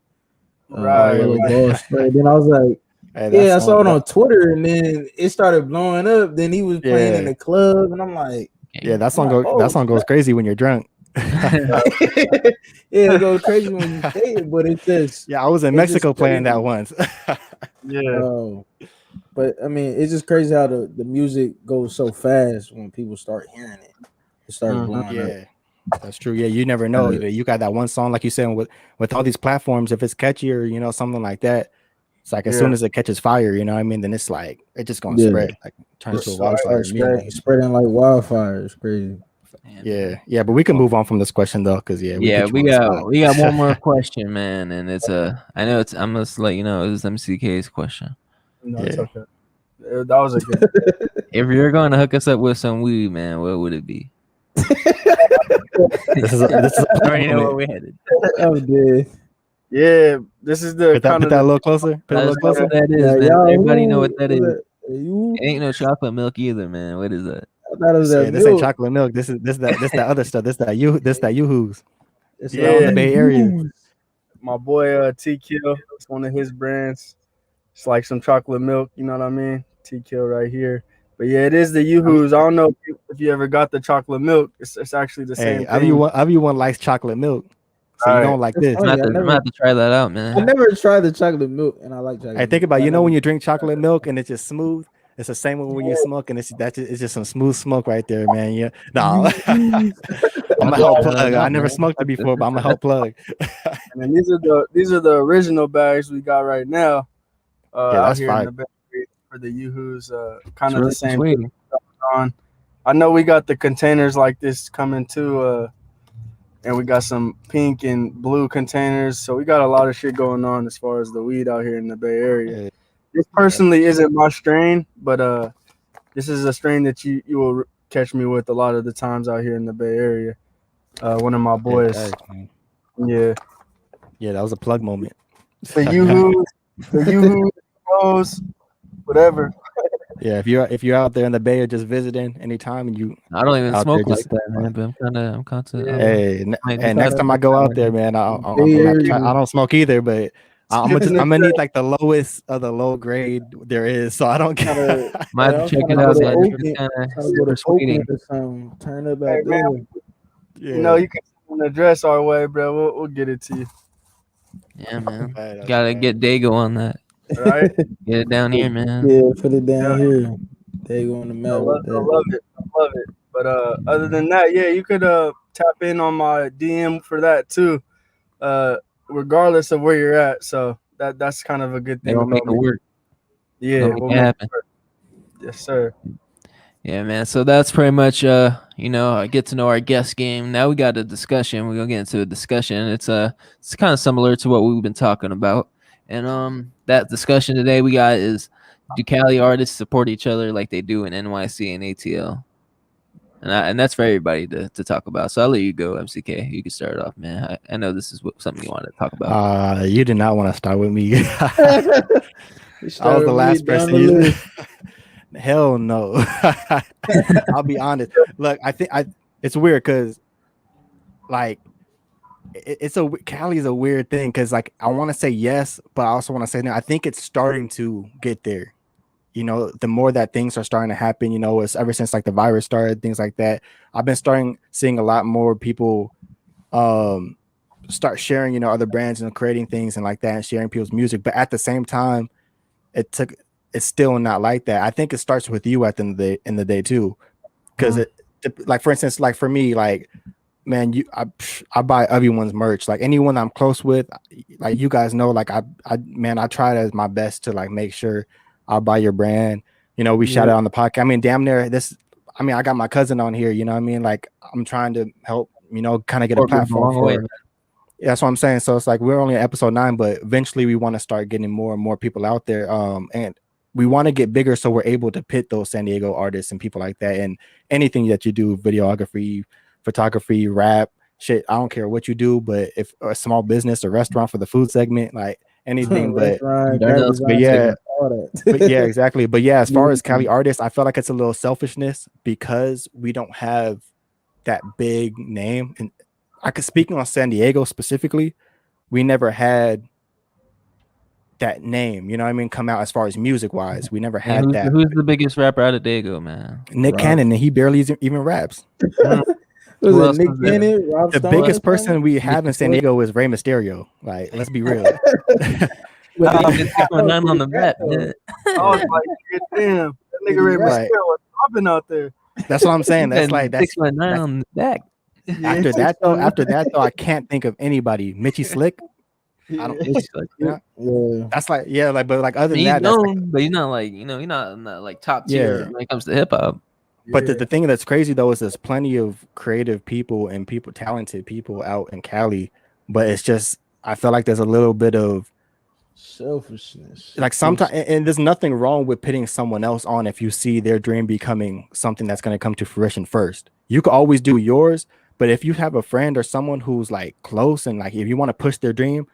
Right. Then I was like, I saw it on Twitter, and then it started blowing up. Then he was playing in the club, and I'm like, that song goes crazy when you're drunk. It goes crazy when you say it, but it's just I was in Mexico playing that once. But I mean, it's just crazy how the music goes so fast when people start hearing it. It starts blowing up. That's true. Yeah, you never know. You got that one song, like you said, with all these platforms. If it's catchy or something like that, it's like as soon as it catches fire, you know what I mean? Then it's like it's just gonna spread, like turn to a wildfire. Spreading like wildfire. It's crazy. Yeah, but we can move on from this question though, because we got one more question, man, and it's I know I'm gonna let you know it's MCK's question. No, it's okay. That was a good. If you're going to hook us up with some weed, man, what would it be? This is I already know where we headed. Oh, dude. Yeah, this is the kind of that a little closer. Put a little closer. That is, man. Everybody know what that is. It ain't no chocolate milk either, man. What is that? This ain't chocolate milk. This that other stuff. This that Yoo-Hoos. It's in the Bay Area. My boy TKill, it's one of his brands. It's like some chocolate milk, you know what I mean? TKill right here. But yeah, it is the Yoo-Hoos. I don't know if you ever got the chocolate milk. It's actually the same thing. Everyone likes chocolate milk. So you don't like this. I'm gonna have to try that out, man. I never tried the chocolate milk, and I like chocolate. Hey, think about when you drink chocolate milk and it's just smooth. It's the same when you smoke, and it's just some smooth smoke right there, man. Yeah, no, I'm a help plug. I never smoked it before, but I'm a help plug. And then these are the original bags we got right now. That's here fine. In the back for the Yoo-Hoos, kind of the same thing on. I know we got the containers like this coming too, and we got some pink and blue containers. So we got a lot of shit going on as far as the weed out here in the Bay Area. This personally isn't my strain, but this is a strain that you will catch me with a lot of the times out here in the Bay Area. One of my boys. Yeah, that was a plug moment. The Yoo-Hoos, Rose, whatever. Yeah, if you're out there in the Bay or just visiting anytime, and I don't even smoke like that, man. But I'm constantly. Hey, next time I go out there, man, I don't smoke either, but I'm gonna need like the lowest of the low grade there is, so I don't care. Might have to check it out. Turn it back there. You know, you can send an address our way, bro. We'll get it to you. Yeah, man. Gotta get Dago on that. Right? Get it down here, man. Yeah, put it down here. Dago on the map. I love it. But other than that, yeah, you could tap in on my DM for that too. Regardless of where you're at, so that's kind of a good thing. They'll make it work. Yeah, we'll make it happen. Yes, sir. Yeah, man. So that's pretty much get to know our guest game. Now we got a discussion. We're gonna get into a discussion. It's kind of similar to what we've been talking about. And that discussion today we got is, do Cali artists support each other like they do in NYC and ATL? And that's for everybody to talk about. So I'll let you go, MCK. You can start off, man. I know this is something you wanted to talk about. You did not want to start with me. I was the last person. Hell no. I'll be honest. Look, I think it's weird because, like, Cali is a weird thing because, like, I want to say yes, but I also want to say no. I think it's starting to get there. You know, the more that things are starting to happen, it's ever since like the virus started, things like that. I've been seeing a lot more people start sharing, other brands and creating things and like that and sharing people's music. But at the same time, it's still not like that. I think it starts with you at the end of the day too. Because like, for instance, like for me, like, man, I buy everyone's merch. Like anyone I'm close with, like you guys know, like I try as my best to like make sure I'll buy your brand. We shout out on the podcast. I mean, damn near this. I mean, I got my cousin on here. You know what I mean? Like, I'm trying to help. Kind of get a platform for. Yeah, that's what I'm saying. So it's like we're only at episode 9, but eventually we want to start getting more and more people out there. And we want to get bigger so we're able to pit those San Diego artists and people like that. And anything that you do, videography, photography, rap, shit, I don't care what you do, but if a small business, a restaurant for the food segment, like anything, but yeah, but yeah, exactly. But yeah, as far as Cali artists, I feel like it's a little selfishness because we don't have that big name. And I could, speaking on San Diego specifically, we never had that name, you know what I mean, come out as far as music wise. We never had that. Who's the biggest rapper out of Dago, man? Nick Cannon, and he barely even raps. Was it Nick Cannon? The biggest person we have in San Diego is Rey Mysterio. Like, let's be real. On the map. I was like, damn, that nigga Rey Mysterio was popping out there. That's what I'm saying. That's like that's 619 on the back. After that though, I can't think of anybody. Mitchie Slick. I don't. Yeah. That's like but like other than that, but you're not like you're not like top tier when it comes to hip hop. But the thing that's crazy though is there's plenty of creative people and talented people out in Cali, but it's just I feel like there's a little bit of selfishness. Like sometimes, and there's nothing wrong with pitting someone else on if you see their dream becoming something that's going to come to fruition first. You could always do yours, but if you have a friend or someone who's like close and like if you want to push their dream,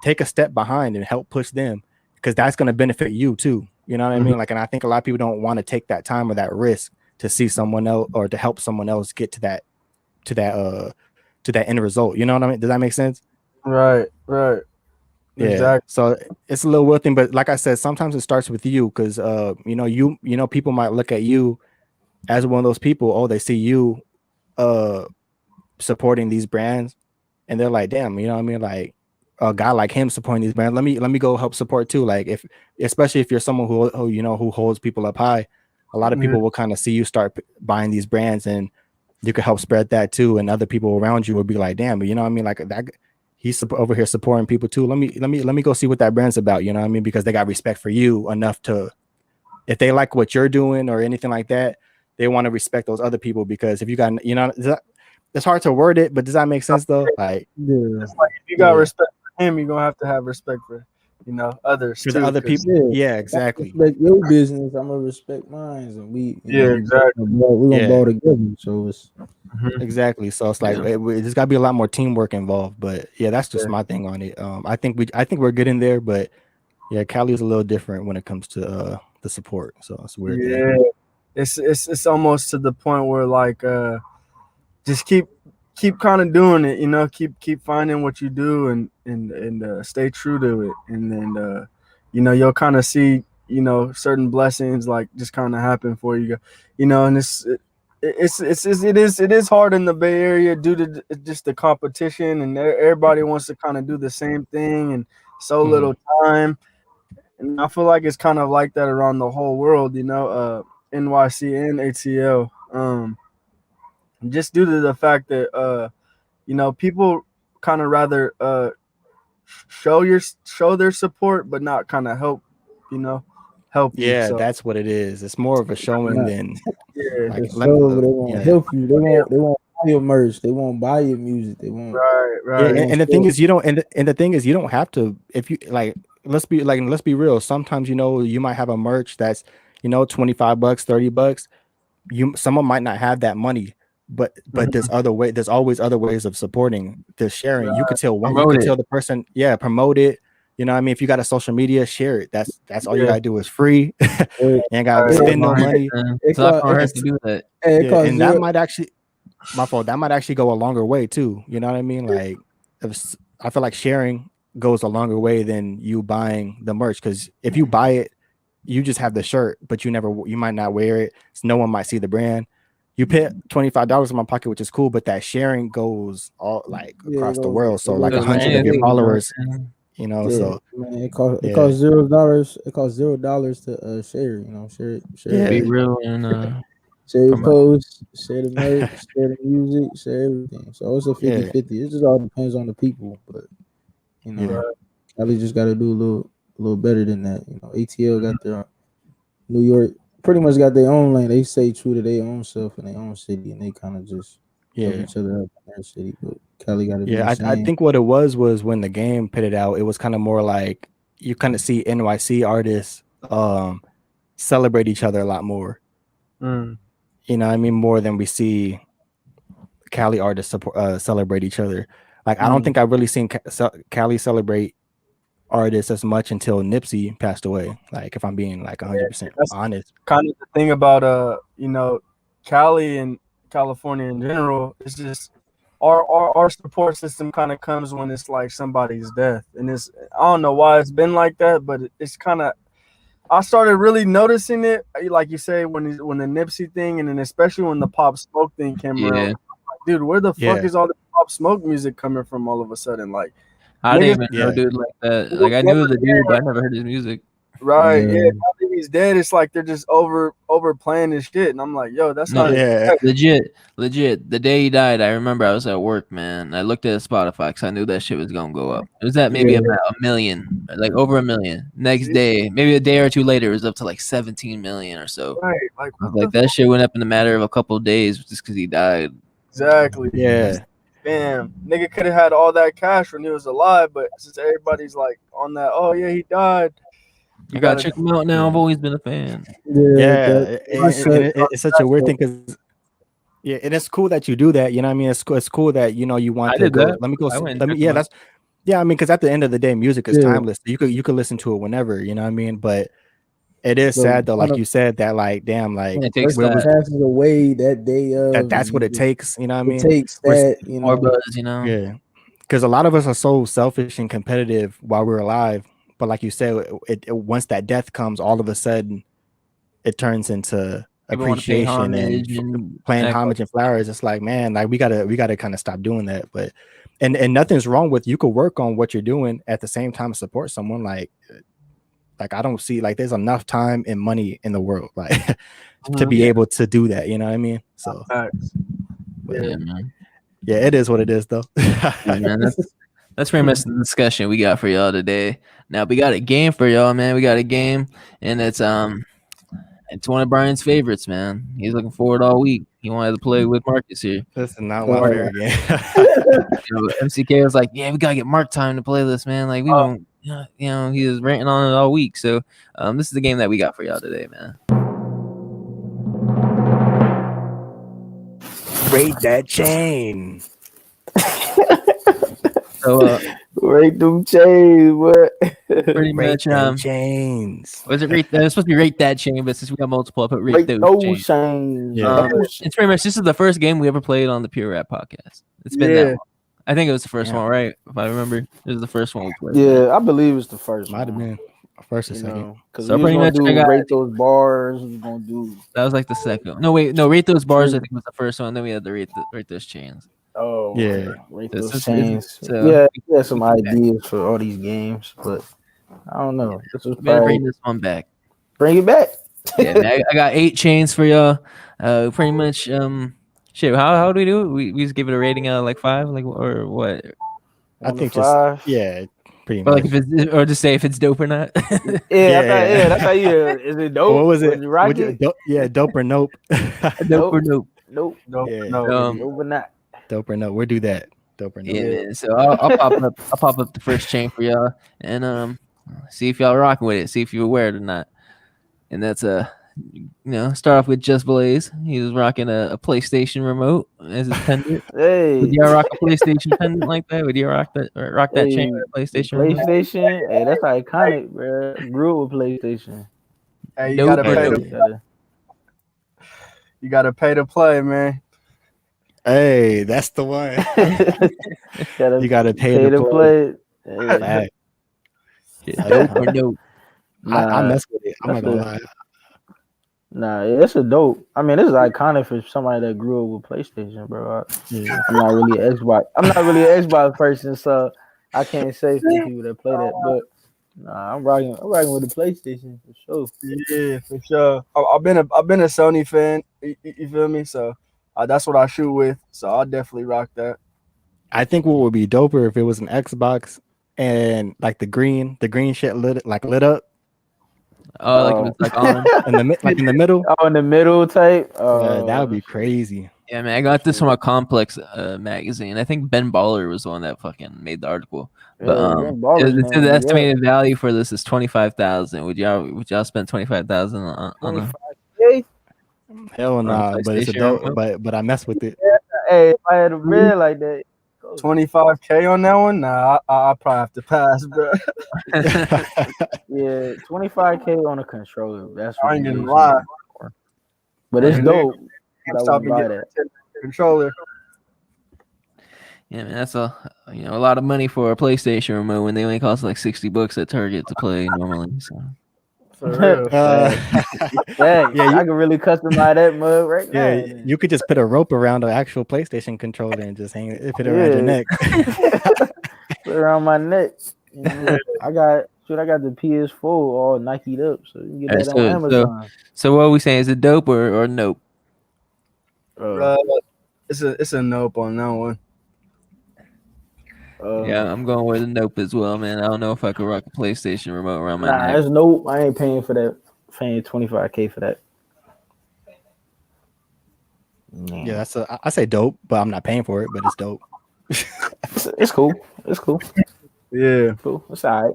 take a step behind and help push them because that's going to benefit you too. You know what I mean? Like, and I think a lot of people don't want to take that time or that risk to see someone else or to help someone else get to that end result. You know what I mean? Does that make sense? Right. Yeah. Exactly. So it's a little weird thing, but like I said, sometimes it starts with you because people might look at you as one of those people. Oh, they see you supporting these brands, and they're like, "Damn, you know what I mean?" Like a guy like him supporting these brands. Let me go help support too. Like especially if you're someone who holds people up high, a lot of people will kind of see you start buying these brands, and you can help spread that too. And other people around you will be like, "Damn, you know what I mean?" Like that. He's over here supporting people too. Let me go see what that brand's about. You know what I mean? Because they got respect for you enough to, if they like what you're doing or anything like that, they want to respect those other people. Because if you got, it's hard to word it, but does that make sense though? Like, it's like if you got respect for him, you're gonna have respect for others too. Other people. Yeah, exactly. Respect your business. I'm gonna respect mine, and we. Exactly. We're gonna ball together. So it's. Exactly. So it's like there's got to be a lot more teamwork involved. But yeah, that's just my thing on it. I think we're getting there, but yeah, Cali is a little different when it comes to the support. So it's a weird thing. It's almost to the point where like just keep kind of doing it, keep finding what you do and stay true to it, and then you'll kind of see certain blessings like just kind of happen for you, and it is hard in the Bay Area due to just the competition, and everybody wants to kind of do the same thing and so little time. And I feel like it's kind of like that around the whole world, NYC and ATL. Just due to the fact that people kind of rather show their support but not kind of help you. Yeah, so that's what it is. It's more of a showing than like, they won't help you. They won't buy your merch. They won't buy your music. They won't. Right. Yeah, and the thing is, you don't. And the thing is, you don't have to. If you like, let's be real. Sometimes you might have a merch that's $25, $30. Someone might not have that money, but there's always other ways of supporting. There's sharing. You could tell the person, promote it. You know what I mean? If you got a social media, share it. That's all you gotta do. Is free. You ain't gotta spend no money. It's not hard to do that. And that might actually, my fault. That might actually go a longer way too. You know what I mean? Like, I feel like sharing goes a longer way than you buying the merch. Because if you buy it, you just have the shirt, but you might not wear it. So no one might see the brand. You put $25 in my pocket, which is cool, but that sharing goes all like across the world. So like 100 of your followers. So man, it costs $0. It costs $0 to share. Share. Be real and share your posts, share the merch, share the music, share everything. So it's a 50-50. It just all depends on the people, but Cali just got to do a little better than that. ATL got their New York pretty much got their own lane. They stay true to their own self in their own city, and they kind of just help each other up in their city. But Kelly got to do Yeah, the I same. think what it was when the game put it out, it was kind of more like you kind of see NYC artists celebrate each other a lot more. Mm. You know what I mean? More than we see Cali artists celebrate each other. Like, I don't think I've really seen Cali celebrate artists as much until Nipsey passed away. Like, if I'm being like 100% honest. Kind of the thing about you know, Cali and California in general, it's just our support system kind of comes when it's like somebody's death, and it's, I don't know why it's been like that, but it's kind of, I started really noticing it, like you say, when the Nipsey thing, and then especially when the Pop Smoke thing came around. Like, dude, where the fuck is all the Pop Smoke music coming from all of a sudden? Like, I didn't even know dude like that. Like, I knew the dude, but I never heard his music. Right, yeah. Now that he's dead, it's like they're just overplaying his shit, and I'm like, yo, that's not legit. The day he died, I remember I was at work, man. I looked at Spotify because I knew that shit was gonna go up. It was at maybe about 1 million, like over 1 million. Next day, maybe a day or two later, it was up to like 17 million or so. Right, like that shit went up in a matter of a couple of days just because he died. Exactly. Yeah. Damn, nigga could have had all that cash when he was alive, but since everybody's like on that, oh yeah, he died. You gotta check him out now. I've always been a fan. It's such a weird thing because and it's cool that you do that. You know what I mean? It's cool that you want to go. Let me go. I mean, because at the end of the day, music is timeless. You could listen to it whenever. You know what I mean? But it is sad though, like you said, that like damn, like it passes away that day of that's what it takes. You know what I mean? It takes that, more buzz, Yeah, because a lot of us are so selfish and competitive while we're alive. But like you said, it once that death comes, all of a sudden, it turns into appreciation and playing homage and flowers. It's like, man, like we gotta kind of stop doing that. But and nothing's wrong with, you could work on what you're doing at the same time support someone. Like I don't see, like, there's enough time and money in the world, like to be able to do that. You know what I mean? So yeah, it is what it is though. Man, that's pretty much the discussion we got for y'all today. Now we got a game for y'all, man. We got a game, and it's one of Brian's favorites, man. He's looking forward all week. He wanted to play with Marcus here. This is not my favorite game. MCK was like, "Yeah, we gotta get Marctime to play this, man. Like we won't." He was ranting on it all week. So this is the game that we got for y'all today, man. Rate that chain. So rate them chains, what? Pretty much chains. Was it rate? It was supposed to be rate that chain, but since we got multiple, I put rate those chains. It's pretty much, this is the first game we ever played on the Pure Rap podcast. It's been that long. I think it was the first one, right? If I remember, it was the first one we played. Yeah, I believe it's the first. Might have been first or second. Because so pretty much rate those bars. We're gonna do. That was like the second. No, rate those bars. I think was the first one. Then we had to rate those chains. Oh yeah, rate those chains. Yeah, we had some ideas for all these games, but I don't know. This was probably bring this one back. Bring it back. Yeah, man, I got 8 chains for y'all. Pretty much. Shit, how do we do it? We just give it a rating out of like 5, like, or what? I think just pretty much. Or like if it's, or just say if it's dope or not. That's how you. Is it dope? What was it? Dope or nope. Dope or nope. Nope. Dope or not. Dope or nope. We'll do that. Dope or nope. Yeah. So I'll pop up the first chain for y'all and see if y'all rocking with it. See if you're aware it or not. And that's start off with Just Blaze. He was rocking a PlayStation remote as his pendant. Hey, would y'all rock a PlayStation pendant like that? Would you rock that chain with a PlayStation? PlayStation, hey, that's iconic, bro. Grew up with PlayStation. Hey, you gotta pay to play, man. Hey, that's the one. You gotta pay to play. Hey. Dope or dope? I mess with it. I'm not gonna lie. Nah, it's a dope. I mean, this is iconic for somebody that grew up with PlayStation, bro. I'm not really an Xbox person, so I can't say for people that play that. But nah, I'm rocking with the PlayStation for sure. Yeah, for sure. I've been a Sony fan. You feel me? So that's what I shoot with. So I'll definitely rock that. I think what would be doper if it was an Xbox and like the green shit lit up. Oh, like it was like on in the middle. Oh, in the middle type. That would be crazy. Yeah, man, I got this from a Complex magazine. I think Ben Baller was the one that fucking made the article. But it said the estimated value for this is 25,000. Would y'all spend 25,000 on a 25K? Hell nah, but it's a dope. But I mess with it. Hey, if I had a bed like that, 25K on that one? Nah, I'll probably have to pass, bro. Yeah, 25K on a controller. That's what I ain't gonna lie. But it's dope. Stop and get that controller. Yeah, man, that's a lot of money for a PlayStation remote when they only cost like $60 at Target to play normally. So. For real. I can really customize that mug right now. Yeah, you could just put a rope around the actual PlayStation controller and just hang it, put it around your neck. Put it around my neck. I got the PS4 all Nike'd up, so you can get that on Amazon. So what are we saying? Is it dope or nope? It's a nope on that one. Yeah, I'm going with a nope as well, man. I don't know if I could rock a PlayStation remote around my neck. That's nope. I ain't paying for that. Paying 25K for that. Yeah, I say dope, but I'm not paying for it. But it's dope. It's cool. It's cool. Yeah, cool. It's alright.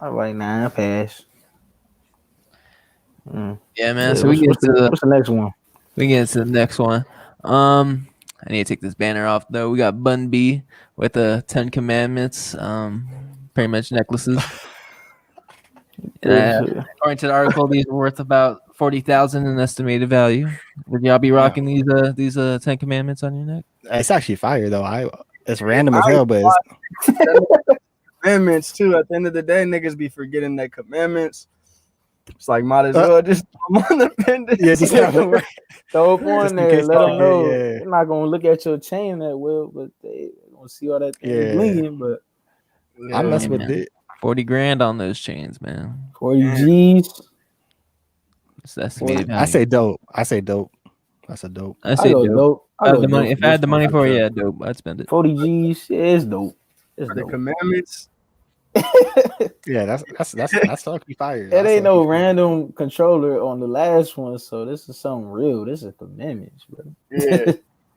I'm like, nah, I pass. Yeah, man. So we get to what's the next one? We get to the next one. I need to take this banner off though. We got Bun B with the 10 Commandments, pretty much necklaces. According to the article, these are worth about 40,000 in estimated value. Would y'all be rocking these 10 Commandments on your neck? It's actually fire though. It's random as hell, but commandments too. At the end of the day, niggas be forgetting their commandments. It's like might as well just I'm on the pendant. Yeah, just throw up on there. Let them know. They're not gonna look at your chain that well, but they gonna see all that thing gleaming. But I mess with it. 40 grand on those chains, man. 40 G's. That's I say dope. That's a dope. I say dope. If I had the money for it, dope. I'd spend it. 40 G's is dope. It's the commandments. Yeah, that's fucking fire. It ain't no random controller on the last one, so this is something real. This is commandments, bro. Yeah.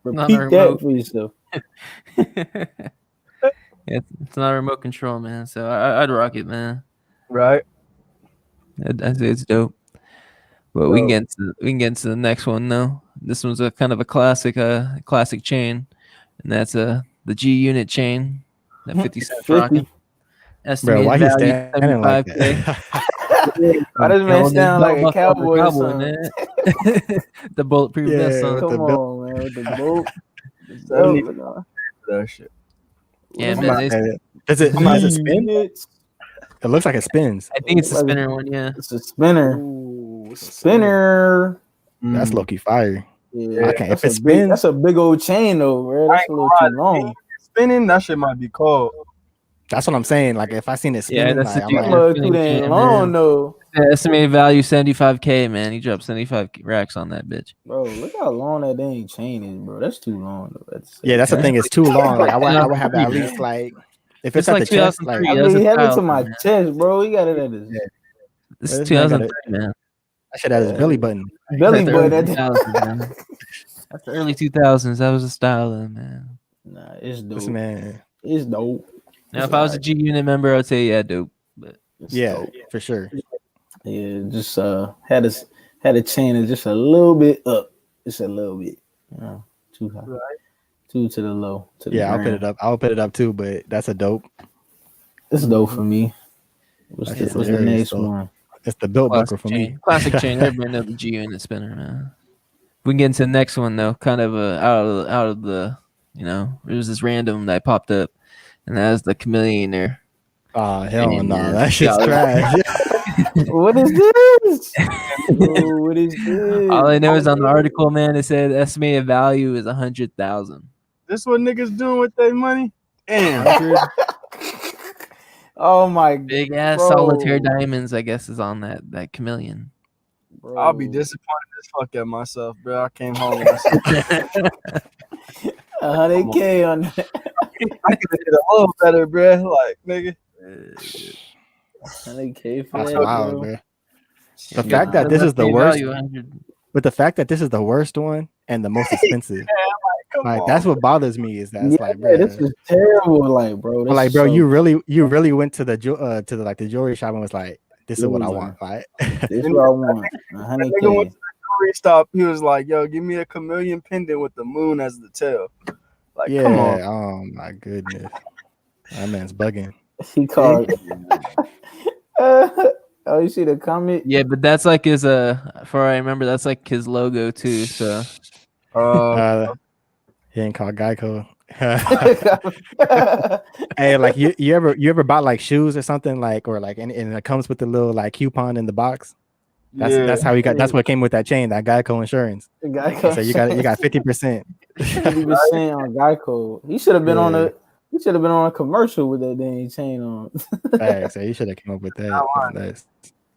Repeat that for yourself. It's not a remote control, man. So I'd rock it, man. Right. I'd say it's dope. But we can get into the next one though. This one's a kind of a classic chain, and that's the G Unit chain that 50 Cent rocking. Bro, why he standing like that? Why does man sound like a cowboy, man? The bulletproof vest on. Come on, man, with the boat. That shit. Yeah, man. Does it spin? It looks like it spins. I think it's a spinner one. Yeah, it's a spinner. Ooh, spinner. That's low-key fire. Yeah, if it spins, that's a big old chain though, bro. That's a little too long. Spinning, that shit might be cold. That's what I'm saying. Like if I seen it spinning, that's too damn long though. Estimated value 75K, man. He dropped 75 racks on that bitch. Bro, look how long that dang chain is, bro. That's too long though. That's the thing. It's too long. Like I would have at least like if it's at like the chest, like I mean, he had it to my chest, bro. He got it at his. This is 2003, man. I should have his belly button. Belly button. That's the early 2000s. That was the style, then, man. Nah, it's dope. Man, it's dope. Now, if I was a G Unit member, I'd say dope. But dope. For sure. Yeah, just had a chain that's just a little bit up, just a little bit, too high, too to the low. I'll put it up. I'll put it up too, but that's a dope. It's dope for me. What's the next one? It's the belt buckle for me. Classic chain. Everybody knows the G Unit spinner, man. We can get into the next one though. Kind of out of the it was this random that popped up, and that was the Chameleon there. Oh hell no, that shit's trash. What is this? What is this? All I know is on the article, man, it said estimated value is 100,000. This what niggas doing with their money? Damn. Oh my god. Big ass solitaire diamonds, I guess, is on that Chameleon. Bro. I'll be disappointed as fuck at myself, bro. I came home. 100K on that. I could have did a little better, bro. Like, nigga. 100K for that's that, wild, bro. The fact that this is the worst. but the fact that this is the worst one and the most expensive, like that's what bothers me is that's like, bro, this is terrible. Like, bro, this like, bro, so... you really went to the the jewelry shop and was like, this is what I want. Like, this is what I want. 100K. Stop. He was like, "Yo, give me a chameleon pendant with the moon as the tail." Like, yeah, come on. oh my goodness, that man's bugging. He called. Oh, you see the comment? Yeah, but that's like his for I remember that's like his logo too. So he ain't called Geico. Hey, like you ever bought like shoes or something like, or like, and it comes with the little like coupon in the box. That's how you got. That's what came with that chain, that Geico insurance. Geico. So you got 50%. 50% on Geico. He should have been on a. He should have been on a commercial with that dang chain on. Hey, so you should have come up with that.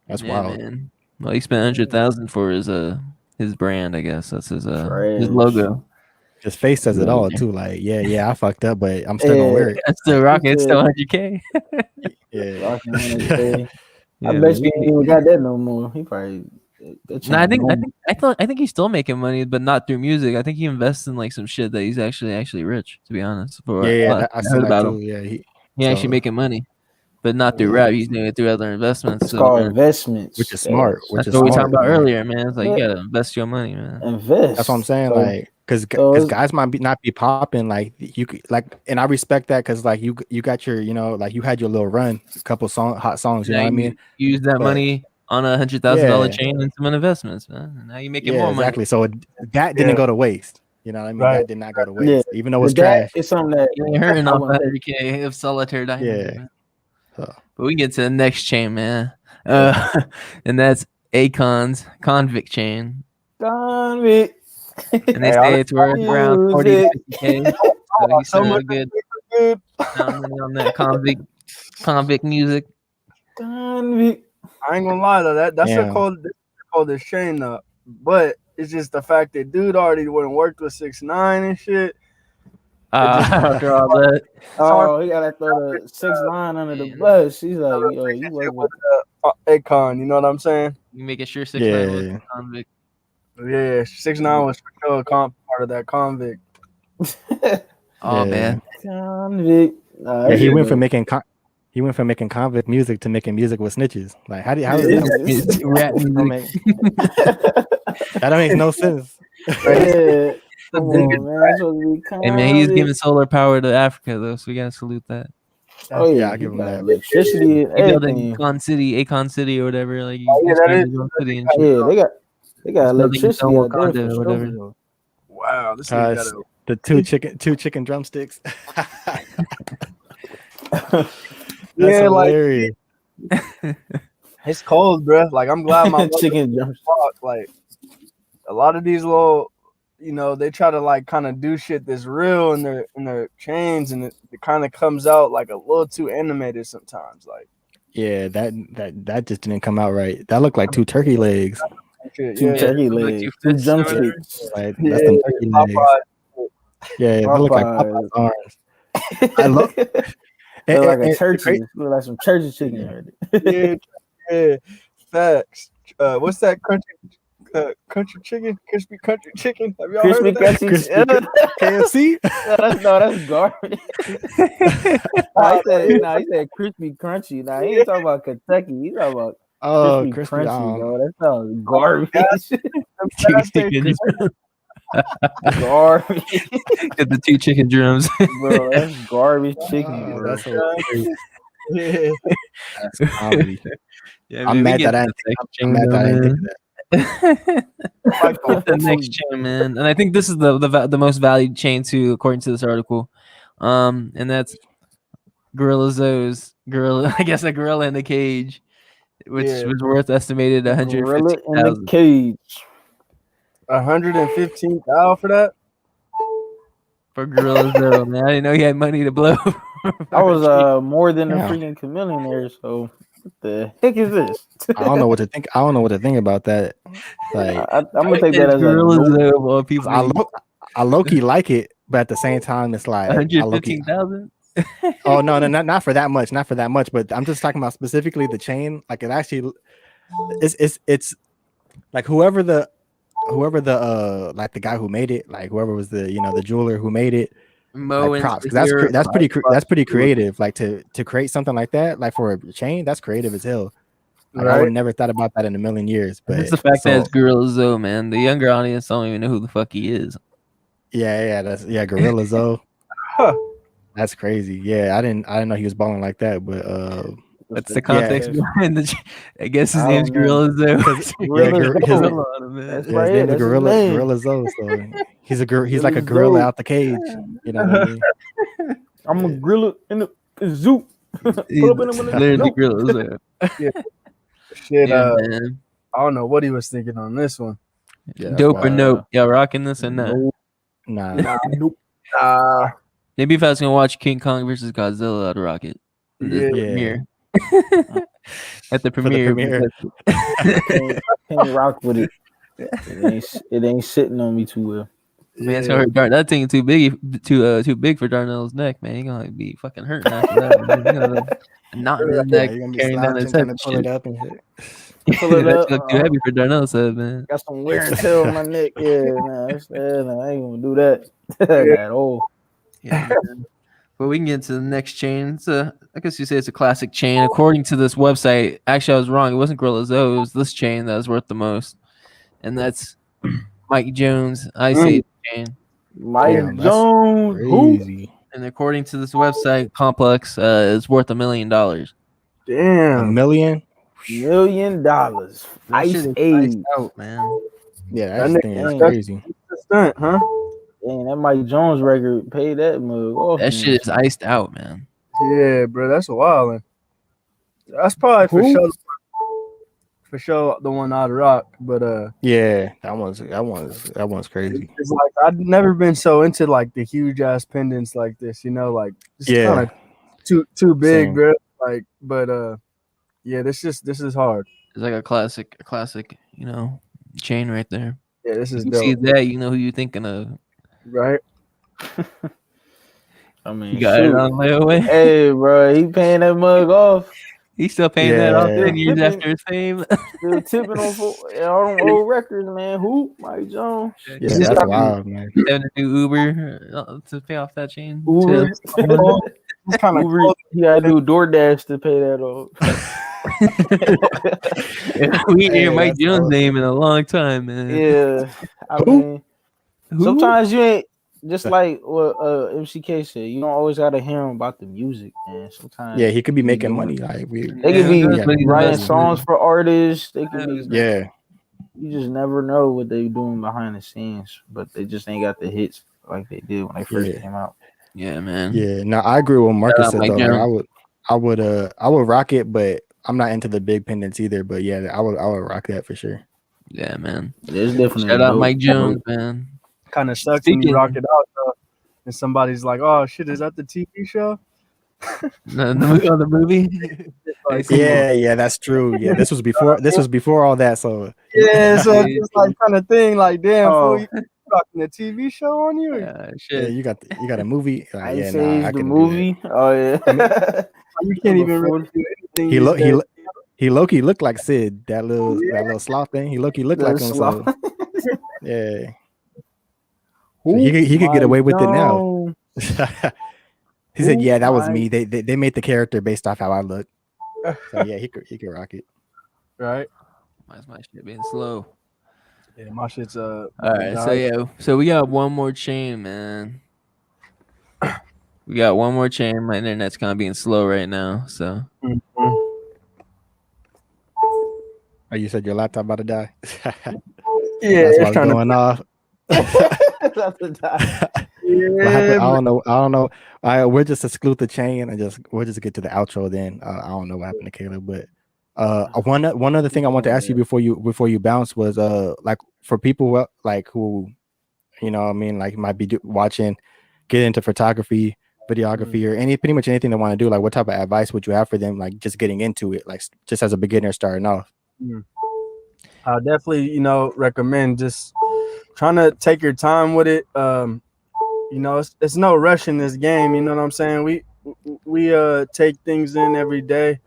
That's wild. Man. Well, he spent 100,000 for his brand. I guess that's his logo. His face says it all too. Like, yeah, I fucked up, but I'm still gonna wear it. That's still rocking. It's still 100K. Yeah. I bet you ain't even got that no more. He probably. No, I think he's still making money, but not through music. I think he invests in like some shit that he's actually rich. To be honest, I heard about him. Yeah, he actually making money, but not through rap. He's doing it through other investments. It's called investments, which is smart. That's what we talked about earlier, man. It's like you gotta invest your money, man. Invest. That's what I'm saying. Like, because guys might not be popping. Like you like, and I respect that because like you got your, like you had your little run, a couple hot songs. You know what I mean? Use that money on $100,000 chain and some investments, man. And now you making more money. Exactly. So that didn't go to waste. You know what I mean? Right. That did not go to waste, even though it's trash. It's something that you ain't hurting off 100K of solitaire diamond. Yeah. But we get to the next chain, man. And that's Akon's convict chain. Convict. And they say it's worth around 40 to 50K. So he's so good on that convict music. Convict. I ain't gonna lie though, that's called this chain though. But it's just the fact that dude already wouldn't worked with 6ix9ine and shit. After all that, he gotta throw the 6ix9ine under the bus. She's like, yo, you work with Akon, you know what I'm saying? You making sure 6ix9ine was a convict. Yeah, 6ix9ine was for sure part of that convict. Man, convict. He went from making convict music to making music with snitches. Like, how does that rap music? That don't make no sense. Yeah. Come on, man. Hey man, he's giving solar power to Africa though, so we gotta salute that. Oh yeah, I give him that. Electricity, everything. Akon City or whatever. Like, they got electricity out there for whatever. Wow, this the two chicken drumsticks. Yeah, hilarious. Like it's cold, bro. Like I'm glad my chicken drumsticks. Like a lot of these little, they try to like kind of do shit that's real in their chains, and it kind of comes out like a little too animated sometimes. Like, yeah, that just didn't come out right. That looked like two turkey legs. Two turkey legs. Two drumsticks. Like, that's the turkey legs. Yeah, they look like Popeye's arms. I love. It look like a turkey. Look like some churchy chicken. Yeah, facts. What's that country chicken? Crispy country chicken. Have y'all heard of that? KFC? That's garbage. He said crispy crunchy. Now he ain't talking about Kentucky. He's talking about crispy crunchy, bro. That sounds garbage. Garbage. Get the two chicken drums. Bro, that's garbage chicken, bro. That's comedy. Yeah, I'm mad that I didn't think of that. The next chain, man. And I think this is the most valued chain too, according to this article. And that's Gorilla Zoe's I guess a gorilla in the cage, which was worth estimated 150,000. Gorilla in the cage. 115,000 for that? For Gorilla Zoe, man. I didn't know he had money to blow. I was more than a freaking chameleon, so what the heck is this? I don't know what to think. I don't know what to think about that. Like, I'm gonna take that as Gorilla Zoe of people. I low-key like it, but at the same time, it's like 115,000. Oh no, not for that much, But I'm just talking about specifically the chain. Like, it actually, it's like whoever the whoever the like the guy who made it, like whoever was the the jeweler who made it, like props, because that's pretty creative. Like to create something like that, like for a chain, that's creative as hell. Like I would have never thought about that in a million years. But it's the fact that it's Gorilla Zoe, man. The younger audience don't even know who the fuck he is. That's Gorilla Zoe. That's crazy. Yeah, I didn't know he was balling like that, but that's the context behind the. I guess his name's Gorilla Zoe. That's right. His name is Gorilla Zoe. So he's like a gorilla out the cage. You know what I mean? I'm a gorilla in the zoo. Literally Gorilla Zoe. Shit, man. I don't know what he was thinking on this one. Yeah, dope or nope? Y'all rocking this or not? Nah. Nope. Maybe if I was gonna watch King Kong versus Godzilla, I'd rock it. Premiere. At the premiere. Can't rock with it. It ain't sitting on me too well. Man, it's gonna hurt. That thing too big for Darnell's neck, man. He gonna be fucking hurting after that. Not in his neck, carrying down his head. Pull it up and shit. Pull it up. Too heavy for Darnell's head, man. Got some wear and tear on my neck. Yeah, man. I ain't gonna do that at all. Yeah, but we can get into the next chain. I guess you say it's a classic chain. According to this website, actually I was wrong. It wasn't Gorilla Zoe. It was this chain that was worth the most, and that's Mike Jones. I say chain. Mike Jones. Who? And according to this website, Complex is worth $1 million. Damn, $1 million. $1 million. Ice Age out, man. Yeah, that's crazy. Stunt, huh? Dang, that Mike Jones record paid that move off. That shit is iced out, man. Yeah, bro, that's wild. That's probably for sure the one I'd rock. But yeah, that one's crazy. It's like I've never been so into like the huge ass pendants like this, like kind of too big, same. Bro. Like, but yeah, this is hard. It's like a classic, chain right there. Yeah, this is you dope. See that, you know who you're thinking of. Right. I mean, you got it on layaway. Hey, bro, he paying that mug off. He's still paying that off 10 years after his fame. Still tipping on old records, man. Who? Mike Jones. Yeah, that's wild, man. Having to do Uber to pay off that chain. Uber. It's kind of Uber. You gotta do DoorDash to pay that off. We ain't hear Mike Jones' name in a long time, man. Yeah, I mean, sometimes you ain't just like what MCK said. You don't always gotta hear him about the music, man. Sometimes, he could be making money. Like they could be writing songs for artists. They could be, You just never know what they doing behind the scenes, but they just ain't got the hits like they did when they first came out. Yeah, man. Yeah, no, I agree with what Marcus said though. Like, I would rock it, but I'm not into the big pendants either. But yeah, I would rock that for sure. Yeah, man. There's definitely shout out Mike Jones, man. Kind of sucks when you rock it out though, and somebody's like, "Oh shit, is that the TV show?" the movie. Like, yeah, that's true. Yeah, this was before all that. So yeah, so it's like kind of thing. Like, damn, fool, you rocking a TV show on you? Yeah, shit. Yeah, you got a movie. I the movie. Oh yeah. You can't even really do anything. He low-key looked like Sid. That little sloth thing. He low-key looked like him. So, yeah. So he could get away with it now. He said, "Yeah, that was me. They made the character based off how I look." So yeah, he could rock it. Right? Why's my shit being slow? Yeah, my shit's all right. So we got one more chain, man. We got one more chain. My internet's kind of being slow right now. So. Oh, you said your laptop about to die? Yeah, that's why it's going off. About to die. I don't know. We'll just exclude the chain and we'll just get to the outro then. I don't know what happened to Killah, but one other thing I want to ask you before you bounce was like for people who like might be watching, get into photography, videography, or pretty much anything they want to do. Like, what type of advice would you have for them? Like, just getting into it, like just as a beginner starting off. I definitely, recommend just trying to take your time with it. It's no rush in this game. You know what I'm saying? We take things in every day.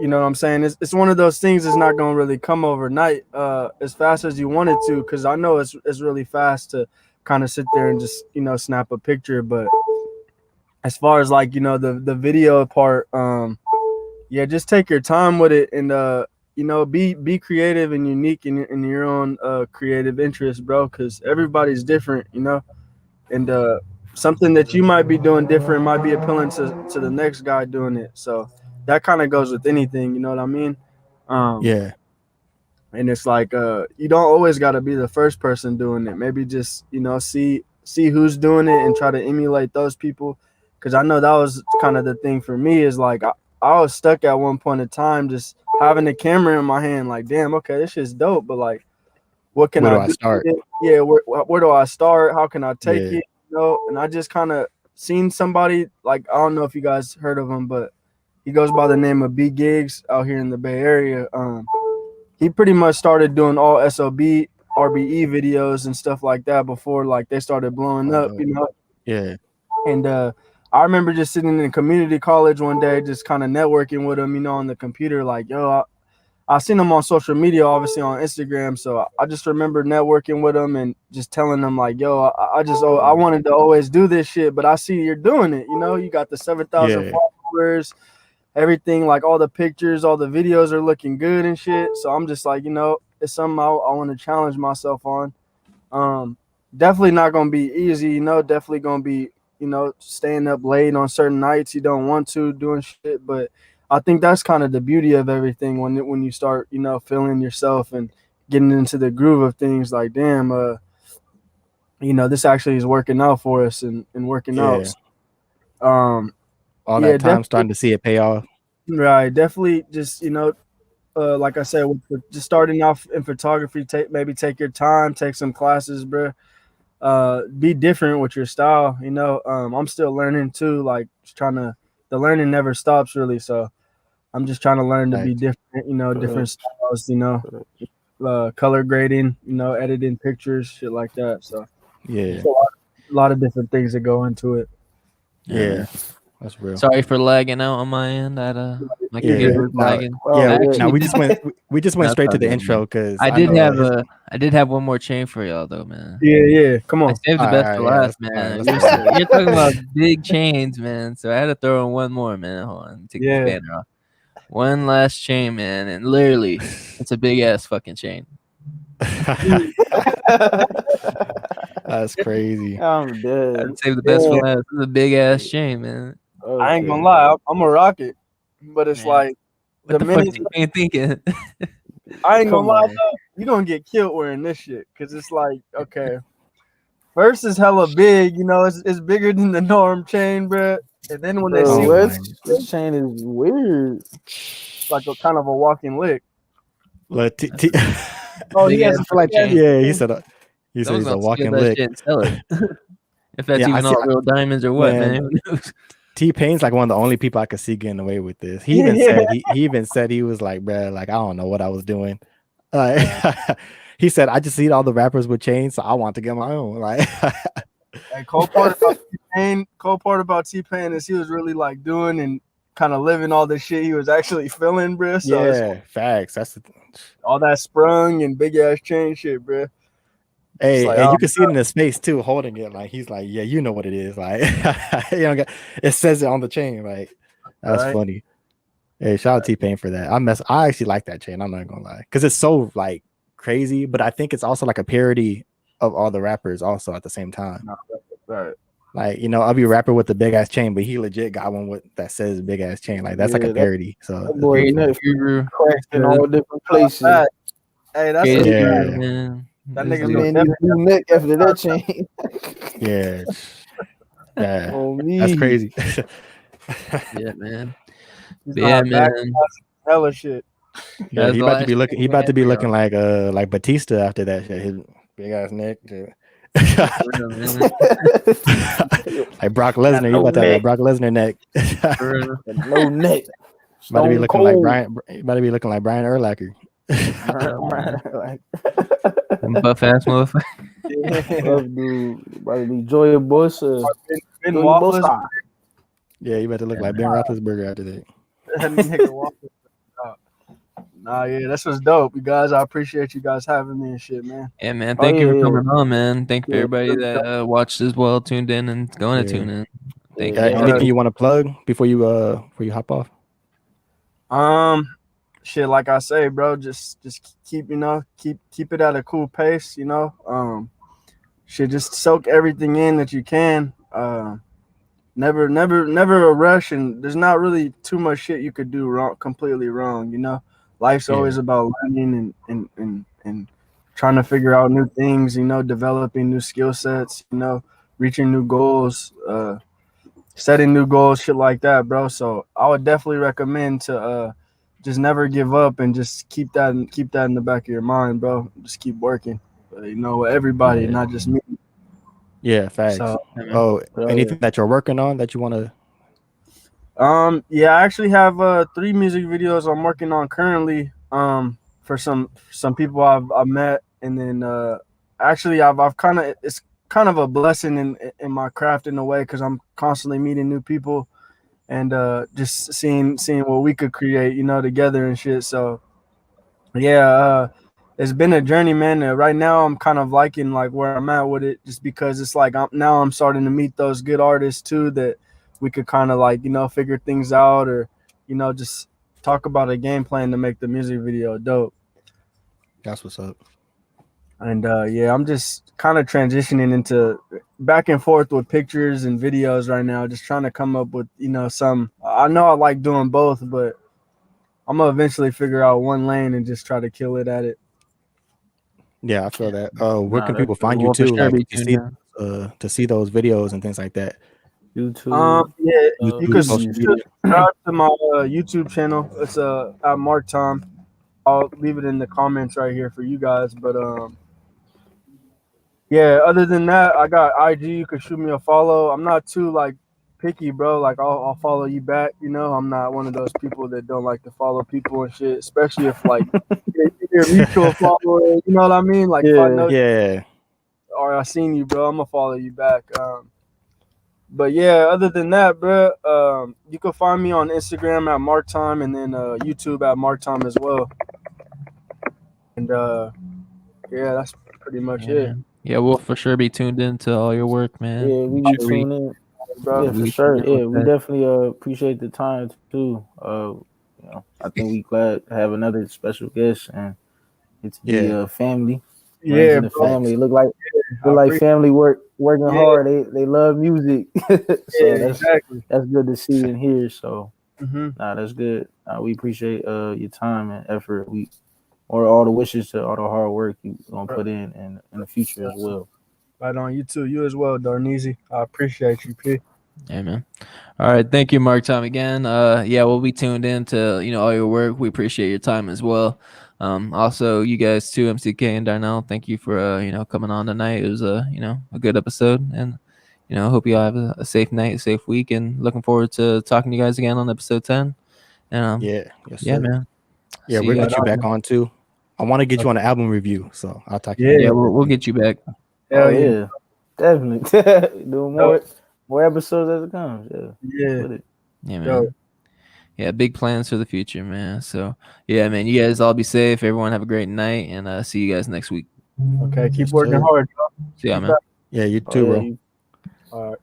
you know what I'm saying? It's one of those things that's not gonna really come overnight as fast as you want it to, because I know it's really fast to kind of sit there and just, you know, snap a picture. But as far as like, you know, the video part, yeah, just take your time with it, and you know, be creative and unique in your own creative interest, bro, because everybody's different, you know. And something that you might be doing different might be appealing to the next guy doing it. So that kind of goes with anything, you know what I mean? Yeah. And it's like you don't always got to be the first person doing it. Maybe just, you know, see who's doing it and try to emulate those people. Because I know that was kind of the thing for me, is like I was stuck at one point in time just having the camera in my hand, like, damn, okay, this shit's dope, but like, what can Where do I I do start? with it? Yeah, where do I start? How can I take Yeah. it? You know, and I just kind of seen somebody, like, I don't know if you guys heard of him, but he goes by the name of B Gigs out here in the Bay Area. He pretty much started doing all SOB, RBE videos and stuff like that before like they started blowing up, you know. Yeah. And I remember just sitting in community college one day, just kind of networking with him, you know, on the computer, like, yo, I seen him on social media, obviously on Instagram. So I just remember networking with him and just telling him like, yo, I wanted to always do this shit, but I see you're doing it. You know, you got the 7,000 followers, everything, like all the pictures, all the videos are looking good and shit. So I'm just like, you know, it's something I want to challenge myself on. Definitely not going to be easy, you know, definitely going to be, you know, staying up late on certain nights you don't want to, doing shit, but I think that's kind of the beauty of everything when you start, you know, feeling yourself and getting into the groove of things, like, damn, you know, this actually is working out for us and working out. All that time starting to see it pay off. Right. Definitely just, you know, like I said, with just starting off in photography, take your time, take some classes, bro. Be different with your style, you know. I'm still learning too, like just the learning never stops really. So I'm just trying to learn to be different, you know, different styles, you know, color grading, you know, editing pictures, shit like that. So yeah, a lot of different things that go into it. Yeah. That's real. Sorry for lagging out on my end. My computer was lagging. We just went straight to the intro because I did have one more chain for y'all though, man. Yeah. Come on. I saved the best for last, man. You're talking about big chains, man. So I had to throw in one more, man. Hold on, take the banner off. One last chain, man, and literally, it's a big ass fucking chain. That's crazy. I'm dead. I'd save the best for last. It's a big ass chain, man. Okay. I ain't gonna lie, I'm a rocket, but it's like what the fuck you ain't thinking? I ain't gonna lie, though, you gonna get killed wearing this shit because it's like, okay, first is hella big, you know, it's bigger than the norm chain, bro. And then when they see this chain is weird, like a kind of a walking lick. Oh, he has a chain. Yeah, he said he's a walking lick. If that's even all real diamonds or what, man. T-Pain's like one of the only people I could see getting away with this. He even said he was like, bro, like I don't know what I was doing. He said I just see all the rappers with chains, so I want to get my own. Like, cool part about T-Pain is he was really like doing and kind of living all the shit he was actually feeling, bro. So yeah, facts. That's all that sprung and big ass chain shit, bro. Hey, like, and you can see it in his face too, holding it. Like he's like, yeah, you know what it is. Like, you know, it says it on the chain. Like, that's funny. Hey, shout out T-Pain for that. I actually like that chain. I'm not gonna lie, because it's so like crazy, but I think it's also like a parody of all the rappers also at the same time. Right. Like, you know, I'll be a rapper with the big ass chain, but he legit got one that says big ass chain. Like that's like a parody. So that boy crashed in all different places. Hey, that's man. That nigga's gonna do neck after that chain. Yeah. That's crazy. Yeah, man. Man. Hella shit. Yeah, he about to be looking. He about to be looking like Batista after that shit. His big ass neck. Like Brock Lesnar. You about to have Brock Lesnar neck. No neck. About to be looking like Brian. About to be looking like Brian Urlacher. Buff ass motherfucker. Dude, about to be Joy Bosa. Yeah, you better look like Ben Roethlisberger after that. Nah, yeah, this was dope, you guys. I appreciate you guys having me and shit, man. Yeah, man. Thank you for coming on, man. Thank you for Yeah, everybody that watched as well, tuned in, and going to tune in. Thank you. Anything you want to plug before you hop off? Shit, like I say, bro, just keep keep it at a cool pace, shit, just soak everything in that you can. Never a rush, and there's not really too much shit you could do wrong, completely wrong. Life's always about learning and trying to figure out new things, developing new skill sets, reaching new goals, setting new goals, shit like that, bro. So I would definitely recommend to just never give up and just keep that in the back of your mind, bro. Just keep working, everybody, not just me. Yeah, facts. So, anything that you're working on that you want to? Yeah, I actually have 3 music videos I'm working on currently. For some people I've met, and then actually I've kind of, it's kind of a blessing in my craft in a way, because I'm constantly meeting new people and just seeing what we could create, together and shit. So yeah, it's been a journey, man. Right now I'm kind of liking like where I'm at with it, just because it's like I'm starting to meet those good artists too, that we could kind of like, figure things out, or just talk about a game plan to make the music video dope. That's what's up. And yeah, I'm just kind of transitioning into back and forth with pictures and videos right now, just trying to come up with, some. I know I like doing both, but I'm gonna eventually figure out one lane and just try to kill it at it. Yeah, I feel that. Where can people find you too? Like to see those videos and things like that. YouTube. Yeah, you can subscribe to my YouTube channel. It's at Marctime. I'll leave it in the comments right here for you guys. But yeah, other than that, I got IG. You can shoot me a follow. I'm not too like picky, bro. Like I'll follow you back. I'm not one of those people that don't like to follow people and shit, especially if like you're a mutual follower. You know what I mean? Like if I know you, or I seen you, bro, I'm gonna follow you back. But yeah, other than that, bro, you can find me on Instagram at Marctime, and then YouTube at Marctime as well. And yeah, that's pretty much it. Man. Yeah, we'll for sure be tuned into all your work, man. Yeah, we be tuned in, bro. Yeah, for sure. Yeah, we definitely appreciate the time too. I think we glad to have another special guest, and it's the family. Yeah, the family. Look like family working hard. They love music. So that's good to see and hear. So that's good. We appreciate your time and effort. Or all the wishes to all the hard work you gonna put in the future as well. Right on, you too. You as well, Darneezy. I appreciate you, P. Yeah, man. All right, thank you, Marctime, again. Yeah, we'll be tuned in to all your work. We appreciate your time as well. Also, you guys too, MCK and Darnell. Thank you for coming on tonight. It was a good episode, and hope you all have a safe night, a safe week, and looking forward to talking to you guys again on episode 10. And yeah, man. Yeah, we'll get you back on too. I want to get you on an album review, so I'll talk to you. Yeah, we'll get you back. Hell yeah, definitely. Doing more episodes as it comes. Yeah, man. Yeah, big plans for the future, man. So yeah, man, you guys all be safe. Everyone have a great night, and see you guys next week. Okay, keep working hard. See ya, man. Yeah, you too, bro. All right.